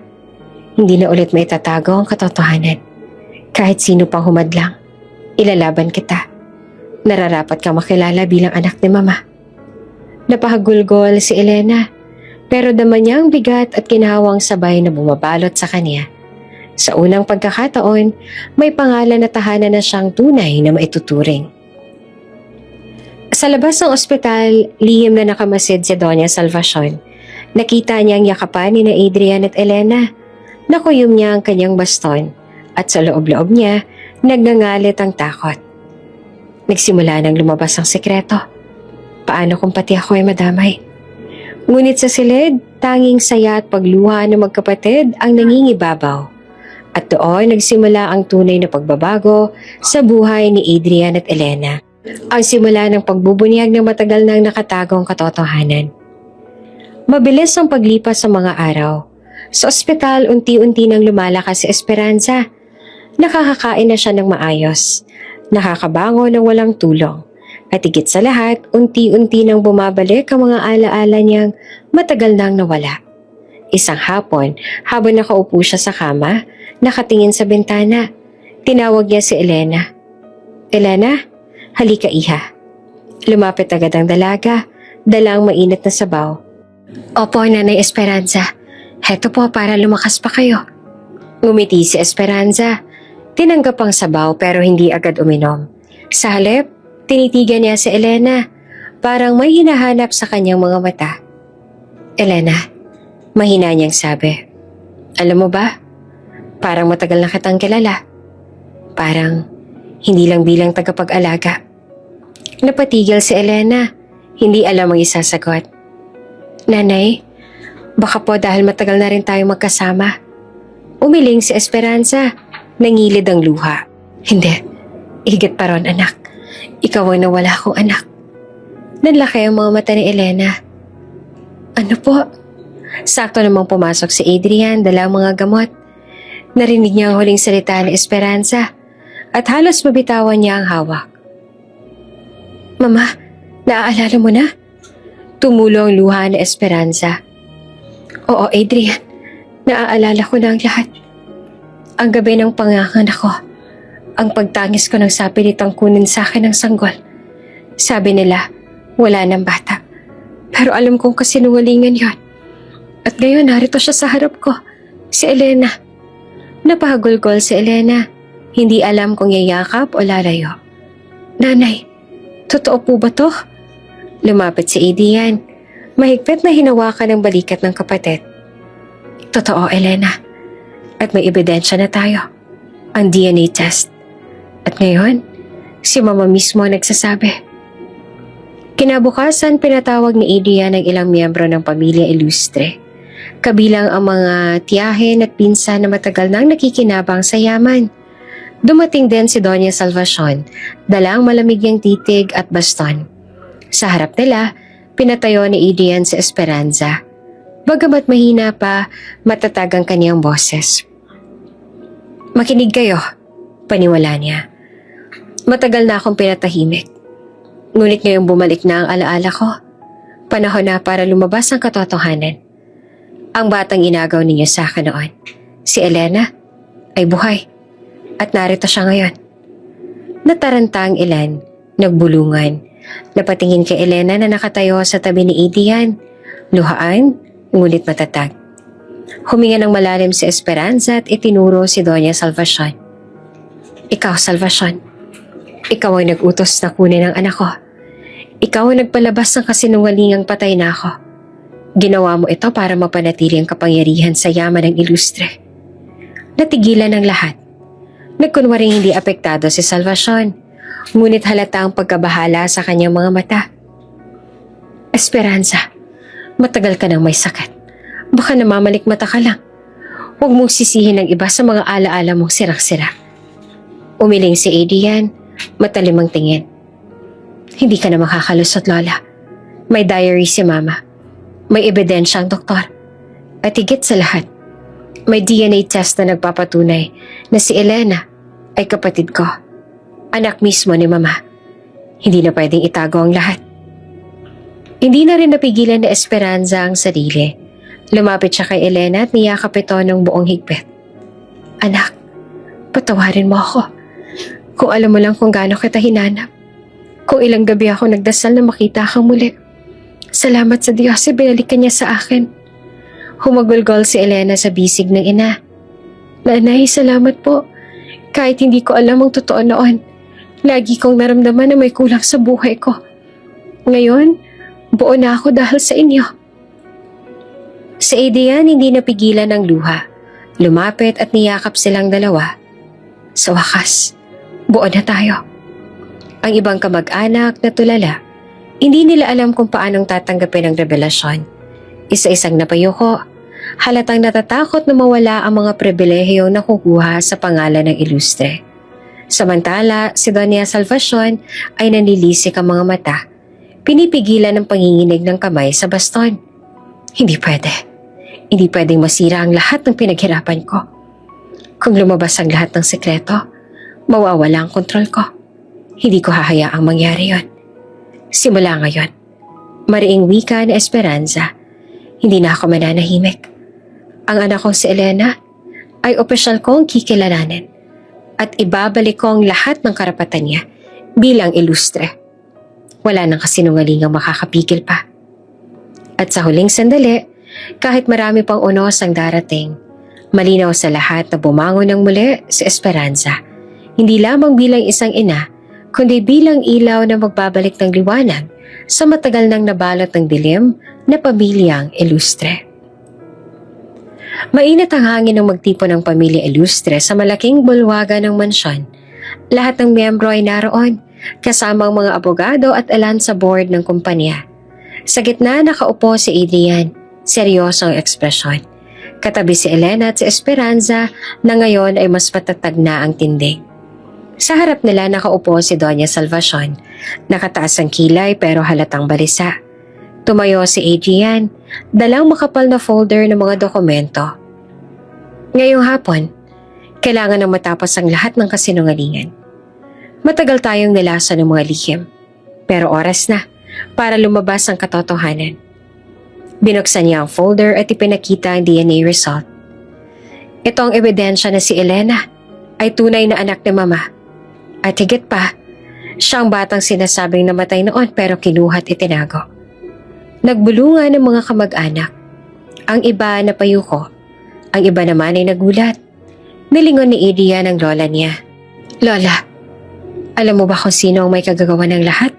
Hindi na ulit maitatago ang katotohanan. Kahit sino pang humadlang, ilalaban kita. Nararapat ka makilala bilang anak ni Mama. Napahagulgol si Elena, pero daman niya ang bigat at kinahawang sabay na bumabalot sa kanya. Sa unang pagkakataon, may pangalan na tahanan na siyang tunay na maituturing. Sa labas ng ospital, lihim na nakamasid si Doña Salvacion. Nakita niyang yakapan ni Adrian at Elena. Nakuyom niya ang kanyang baston at sa loob-loob niya, nagngangalit ang takot. Nagsimula nang lumabas ang sekreto. Paano kung pati ako ay madamay? Ngunit sa silid, tanging saya at pagluha ng magkapatid ang nangingibabaw. At doon nagsimula ang tunay na pagbabago sa buhay ni Adrian at Elena. Ang simula ng pagbubunyag ng matagal nang nakatagong katotohanan. Mabilis ang paglipas sa mga araw. Sa ospital, unti-unti nang lumalakas si Esperanza. Nakakakain na siya ng maayos. Nakakabango ng walang tulong. At higit sa lahat, unti-unti nang bumabalik ang mga alaala niyang matagal nang nawala. Isang hapon, habang nakaupo siya sa kama, nakatingin sa bintana. Tinawag niya si Elena. Elena, halika iha. Lumapit agad ang dalaga, dala ang mainit na sabaw. Opo, Nanay Esperanza. Heto po para lumakas pa kayo. Ngumiti si Esperanza. Tinanggap ang sabaw pero hindi agad uminom. Sa halip, tinitigan niya si Elena. Parang may hinahanap sa kanyang mga mata. Elena, mahina niyang sabi. Alam mo ba, parang matagal na kitang kilala. Parang hindi lang bilang tagapag-alaga. Napatigil si Elena. Hindi alam ang isasagot. Nanay, baka po dahil matagal na rin tayo magkasama. Umiling si Esperanza. Nangilid ang luha. Hindi. Higit pa ron, anak. Ikaw ang nawala kong anak. Nanlaki ang mga mata ni Elena. Ano po? Sakto namang pumasok si Adrian, dala ang mga gamot. Narinig niya ang huling salita ni Esperanza. at halos mabitawan niya ang hawak. Mama, naaalala mo na? Tumulo ang luha na Esperanza. Oo, Adrian. Naaalala ko na ang lahat. Ang gabi ng panganganak ko. Ang pagtangis ko ng sapilitang kunin sa akin ng sanggol. Sabi nila, wala ng bata. Pero alam kong kasinungalingan yon. At ngayon narito siya sa harap ko. Si Elena. Napahagulgol si Elena. Hindi alam kung yayakap o lalayo. Nanay, totoo po ba to? Lumapit si Adrian. Mahigpit na hinawakan ang balikat ng kapatid. Totoo, Elena. At may ebidensya na tayo. Ang DNA test. At ngayon, si Mama mismo ang nagsasabi. Kinabukasan, pinatawag ni Adrian ang ilang miyembro ng pamilya Ilustre. Kabilang ang mga tiyahin at pinsan na matagal nang nakikinabang sa yaman. Dumating din si Doña Salvacion, dalang malamig niyang titig at baston. Sa harap nila, pinatayo ni Adrian si Esperanza. Bagamat mahina pa, matatag ang kaniyang boses. Makinig kayo, paniwala niya. Matagal na akong pinatahimik. Ngunit ngayong bumalik na ang alaala ko. Panahon na para lumabas ang katotohanan. Ang batang inagaw ninyo sa akin noon, si Elena, ay buhay. At narito siya ngayon. Nataranta ang ilan, nagbulungan. Napatingin kay Elena na nakatayo sa tabi ni Adrian. Luhaan, ngunit matatag. Huminga ng malalim si Esperanza at itinuro si Doña Salvacion. Ikaw, Salvacion. Ikaw ay nag-utos na kunin ang anak ko. Ikaw ang nagpalabas ng kasinungalingang patay na ako. Ginawa mo ito para mapanatili ang kapangyarihan sa yaman ng Ilustre. Natigilan ang lahat. Nagkunwaring hindi apektado si Salvacion, ngunit halata ang pagkabahala sa kanyang mga mata. Esperanza, matagal ka nang may sakit. Baka namamalikmata ka lang. Huwag mong sisihin ang iba sa mga alaala mong sirang-sira. Umiling si Adrian, matalim ang tingin. Hindi ka na makakalusot, Lola. May diary si Mama. May ebidensya ang doktor. At higit sa lahat, may DNA test na nagpapatunay na si Elena ay kapatid ko. Anak mismo ni Mama. Hindi na pwedeng itago ang lahat. Hindi na rin napigilan ni Esperanza ang sarili. Lumapit siya kay Elena at niyakap ito ng buong higpit. Anak, patawarin mo ako. Kung alam mo lang kung gaano kita hinanap. Kung ilang gabi ako nagdasal na makita kang muli. Salamat sa Diyos, binalikan niya sa akin. Humagulgol si Elena sa bisig ng ina. Nanay, salamat po. Kahit hindi ko alam ang totoo noon, lagi kong naramdaman na may kulang sa buhay ko. Ngayon, buo na ako dahil sa inyo. Si Adrian hindi napigilan ng luha. Lumapit at niyakap silang dalawa. Sa wakas, buo na tayo. Ang ibang kamag-anak na tulala, hindi nila alam kung paanong tatanggapin ang revelasyon. Isa-isang napayuko, halatang natatakot na mawala ang mga pribilehiyong nakukuha sa pangalan ng Ilustre. Samantala, si Doña Salvacion ay nanilisik ang mga mata. Pinipigilan ang panginginig ng kamay sa baston. Hindi pwede. Hindi pwedeng masira ang lahat ng pinaghirapan ko. Kung lumabas ang lahat ng sekreto, mawawala ang kontrol ko. Hindi ko hahayaang mangyari yon. Simula ngayon, mariing wika ni Esperanza, hindi na ako mananahimik. Ang anak kong si Elena ay opisyal kong kikilalanin at ibabalik ko ang lahat ng karapatan niya bilang Ilustre. Wala nang kasinungalingang makakapigil pa. At sa huling sandali, kahit marami pang unos ang darating, malinaw sa lahat na bumangon ng muli si Esperanza, hindi lamang bilang isang ina, kundi bilang ilaw na magbabalik ng liwanag sa matagal nang nabalot ng dilim na pamilyang Ilustre. Mainit ang hangin ng magtipo ng pamilya Ilustre sa malaking bulwagan ng mansyon. Lahat ng miyembro ay naroon, kasama ang mga abogado at ilan sa board ng kumpanya. Sa gitna nakaupo si Adrian, seryosong ekspresyon. Katabi si Elena at si Esperanza na ngayon ay mas patatag na ang tindig. Sa harap nila nakaupo si Doña Salvacion. Nakataas ang kilay pero halatang balisa. Tumayo si Adrian, dalang makapal na folder ng mga dokumento. Ngayong hapon, kailangan na matapos ang lahat ng kasinungalingan. Matagal tayong nilasa ng mga lihim, pero oras na para lumabas ang katotohanan. Binuksan niya ang folder at ipinakita ang DNA result. Ito ang ebidensya na si Elena ay tunay na anak ni Mama. At higit pa, siyang batang sinasabing namatay noon pero kinuha at itinago. Nagbulungan ng mga kamag-anak. Ang iba napayuko, ang iba naman ay nagulat. Nilingon ni Adrian ang lola niya. Lola, alam mo ba kung sino ang may kagagawa ng lahat?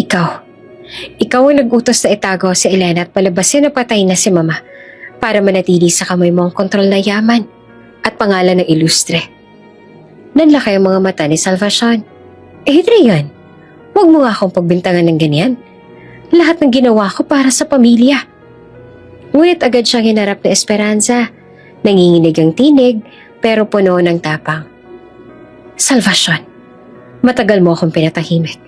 Ikaw. Ikaw ang nag-utos na itago si Elena at palabasin na patay na si Mama para manatili sa kamay mo ang kontrol na yaman at pangalan ng ilustre. Nanlaki ang mga mata ni Salvacion. Adrian, huwag mo nga akong pagbintangan ng ganyan. Lahat ng ginawa ko para sa pamilya. Ngunit agad siyang hinarap na Esperanza. Nanginginig ang tinig pero puno ng tapang. Salvacion, matagal mo akong pinatahimik.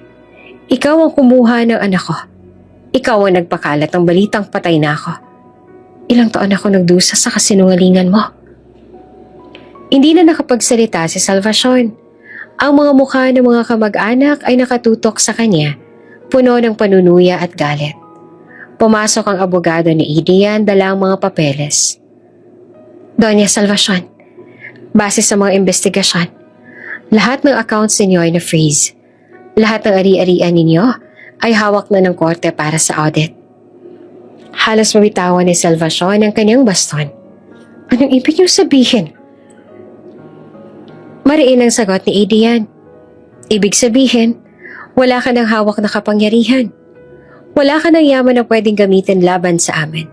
Ikaw ang kumuha ng anak ko. Ikaw ang nagpakalat ng balitang patay na ako. Ilang taon ako nagdusa sa kasinungalingan mo. Hindi na nakapagsalita si Salvacion. Ang mga mukha ng mga kamag-anak ay nakatutok sa kanya, puno ng panunuya at galit. Pumasok ang abogado ni Adrian dala ang mga papeles. Doña Salvacion, base sa mga investigasyon, lahat ng accounts ninyo ay na-freeze. Lahat ng ari-arian ninyo ay hawak na ng korte para sa audit. Halos mabitawan ni Salvacion ang kanyang baston. Anong ibig niyong sabihin? Mariin ang sagot ni Adrian. Ibig sabihin, wala ka ng hawak na kapangyarihan. Wala ka ng yaman na pwedeng gamitin laban sa amin.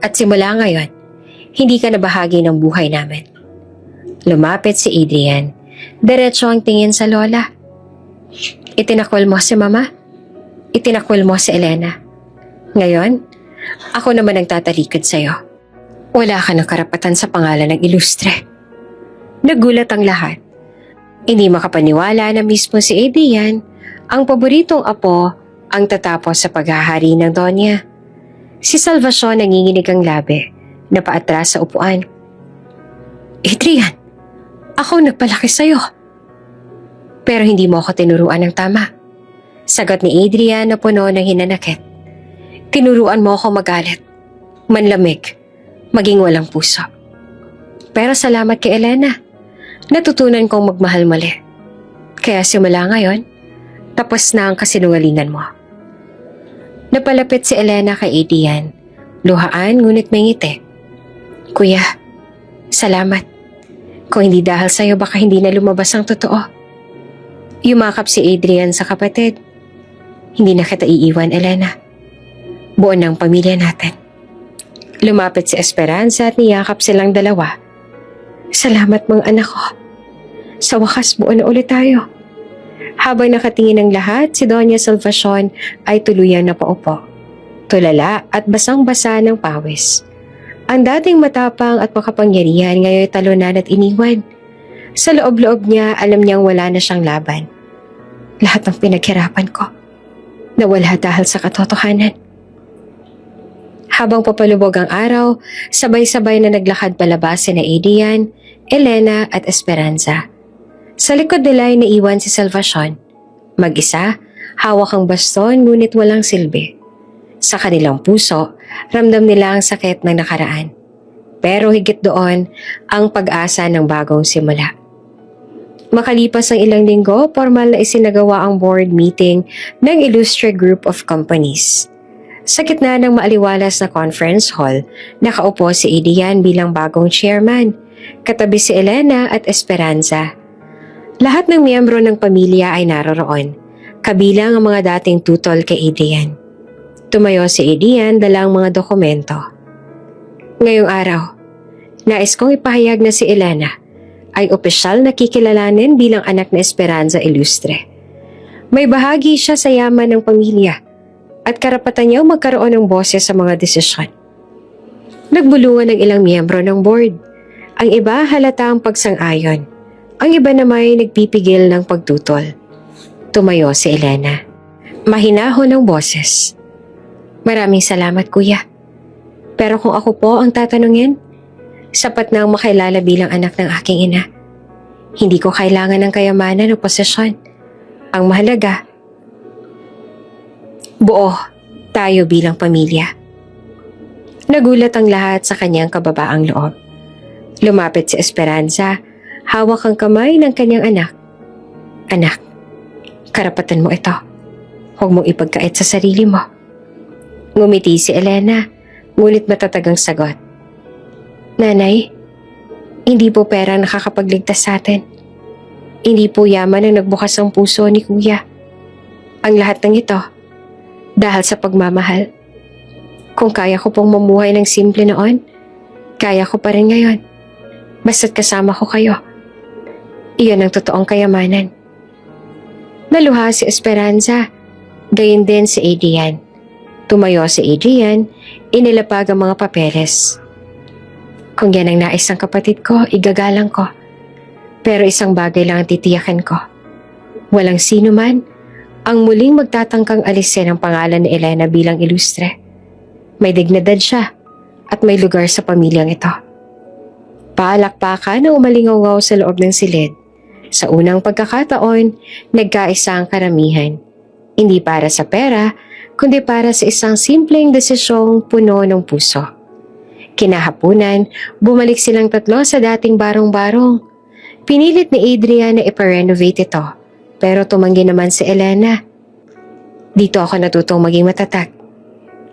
At simula ngayon, hindi ka na bahagi ng buhay namin. Lumapit si Adrian. Diretso ang tingin sa lola. Itinakwil mo si Mama. Itinakwil mo si Elena. Ngayon, ako naman ang tatalikod sa'yo. Wala ka ng karapatan sa pangalan ng ilustre. Nagulat ang lahat. Hindi makapaniwala na mismo si Adrian, ang paboritong apo, ang tatapos sa paghahari ng Donya. Si Salvacion nanginginig ang labi, napaatras sa upuan. Adrian, ako nagpalaki sa'yo. Pero hindi mo ako tinuruan ng tama. Sagot ni Adrian na puno ng hinanakit. Tinuruan mo ako magalit, manlamig, maging walang puso. Pero salamat kay Elena. Natutunan kong magmahal mali. Kaya simula ngayon, tapos na ang kasinungalingan mo. Napalapit si Elena kay Adrian. Luhaan ngunit may ngiti. Kuya, salamat. Kung hindi dahil sa'yo baka hindi na lumabas ang totoo. Yumakap si Adrian sa kapatid. Hindi na kita iiwan, Elena. Buo ng pamilya natin. Lumapit si Esperanza at niyakap silang dalawa. Salamat mga anak ko. Sa wakas buo na ulit tayo. Habang nakatingin ang lahat, si Doña Salvacion ay tuluyang napaupo. Tulala at basang-basa ng pawis. Ang dating matapang at makapangyarihan ngayon talunan at iniwan. Sa loob-loob niya, alam niyang wala na siyang laban. Lahat ng pinaghirapan ko, nawala dahil sa katotohanan. Habang papalubog ang araw, sabay-sabay na naglakad palabas sina Adrian, Elena at Esperanza. Sa likod nila ay naiwan si Salvacion. Mag-isa, hawak ang baston ngunit walang silbi. Sa kanilang puso, ramdam nila ang sakit ng nakaraan. Pero higit doon, ang pag-asa ng bagong simula. Makalipas ang ilang linggo, formal na isinagawa ang board meeting ng Illustre Group of Companies. Sa gitna ng maaliwalas na conference hall, nakaupo si Adrian bilang bagong chairman, katabi si Elena at Esperanza. Lahat ng miyembro ng pamilya ay naroroon, kabilang ang mga dating tutol kay Adrian. Tumayo si Adrian dalang mga dokumento. Ngayong araw, nais kong ipahayag na si Elena ay opisyal na kikilalanin bilang anak na Esperanza Ilustre. May bahagi siya sa yaman ng pamilya at karapatan niyang magkaroon ng boses sa mga desisyon. Nagbulungan ng ilang miyembro ng board. Ang iba halata ang pagsang-ayon. Ang iba naman ay nagpipigil ng pagtutol. Tumayo si Elena. Mahinahon ng boses. Maraming salamat, kuya. Pero kung ako po ang tatanungin, sapat na ang makilala bilang anak ng aking ina. Hindi ko kailangan ng kayamanan o posesyon. Ang mahalaga, buo tayo bilang pamilya. Nagulat ang lahat sa kanyang kababaang loob. Lumapit si Esperanza, hawak ang kamay ng kanyang anak. Anak, karapatan mo ito. Huwag mong ipagkait sa sarili mo. Ngumiti si Elena, ngunit matatag ang sagot. Nanay, hindi po pera nakakapagligtas sa atin. Hindi po yaman ang nagbukas ang puso ni Kuya. Ang lahat ng ito, dahil sa pagmamahal. Kung kaya ko pong mamuhay ng simple noon, kaya ko pa rin ngayon. Basta't kasama ko kayo. Iyon ang totoong kayamanan. Naluha si Esperanza, gayon din si Adrian. Tumayo si Adrian, inilapag ang mga papeles. Kung yan ang nais ng kapatid ko, igagalang ko. Pero isang bagay lang ang titiyakan ko. Walang sino man ang muling magtatangkang alisin ang pangalan ni Elena bilang ilustre. May dignidad siya at may lugar sa pamilyang ito. Paalakpakan na umalingaw sa loob ng silid. Sa unang pagkakataon, nagkaisa ang karamihan. Hindi para sa pera, kundi para sa isang simpleng desisyong puno ng puso. Kinahapunan, bumalik silang tatlo sa dating barong-barong. Pinilit ni Adrian na iparenovate ito, pero tumanggi naman si Elena. Dito ako natutong maging matatag.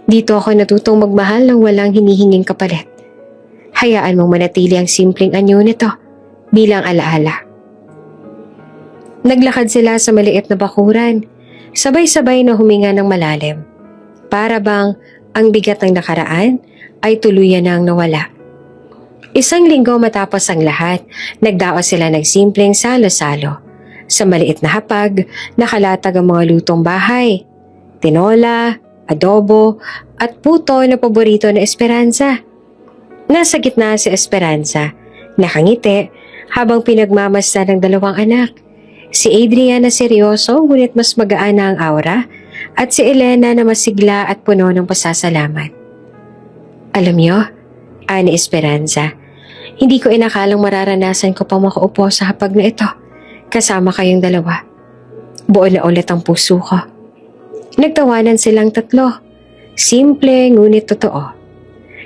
Dito ako natutong magmahal ng walang hinihinging kapalit. Hayaan mong manatili ang simpleng anyo nito bilang alaala. Naglakad sila sa maliit na bakuran, sabay-sabay na huminga ng malalim. Para bang ang bigat ng nakaraan ay tuluyan nang nawala. Isang linggo matapos ang lahat, nagdaos sila ng simpleng salo-salo. Sa maliit na hapag, nakalatag ang mga lutong bahay. Tinola, adobo, at puto na paborito na Esperanza. Nasa gitna si Esperanza, nakangiti habang pinagmamasdan ng dalawang anak. Si Adrian na seryoso ngunit mas magaan na ang aura at si Elena na masigla at puno ng pasasalamat. Alam niyo, ani Esperanza, hindi ko inakalang mararanasan ko pa makaupo sa hapag na ito kasama kayong dalawa. Buo na ulit ang puso ko. Nagtawanan silang tatlo. Simple ngunit totoo.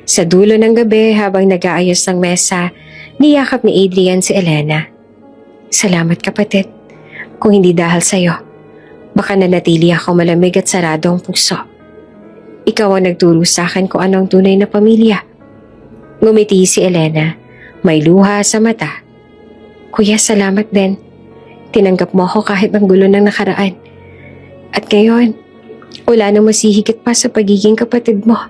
Sa dulo ng gabi habang nag-aayos ng mesa, niyakap ni Adrian si Elena. Salamat kapatid. Kung hindi dahil sa'yo, baka nanatili ako malamig at sarado ang puso. Ikaw ang nagturo sa akin kung ano ang tunay na pamilya. Ngumiti si Elena, may luha sa mata. Kuya, salamat din. Tinanggap mo ako kahit ang gulo ng nakaraan. At ngayon, wala nang masihigit pa sa pagiging kapatid mo.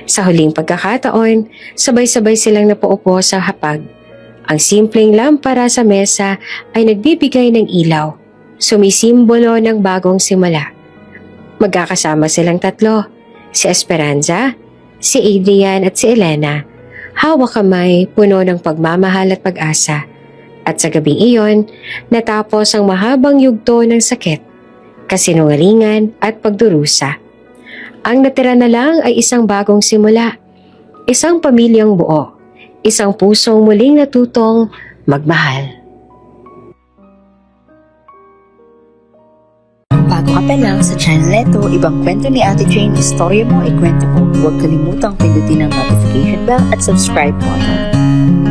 Sa huling pagkakataon, sabay-sabay silang napaupo sa hapag. Ang simpleng lampara sa mesa ay nagbibigay ng ilaw, sumisimbolo ng bagong simula. Magkakasama silang tatlo, si Esperanza, si Adrian at si Elena, hawak kamay puno ng pagmamahal at pag-asa. At sa gabing iyon, natapos ang mahabang yugto ng sakit, kasinungalingan at pagdurusa. Ang natira na lang ay isang bagong simula, isang pamilyang buo, isang pusong muling natutong magmahal. Bago ka pa lang sa channel neto, ibang kwento ni Ate Jane, istorya mo, ikwento ko. Huwag kalimutang pindutin ang notification bell at subscribe button.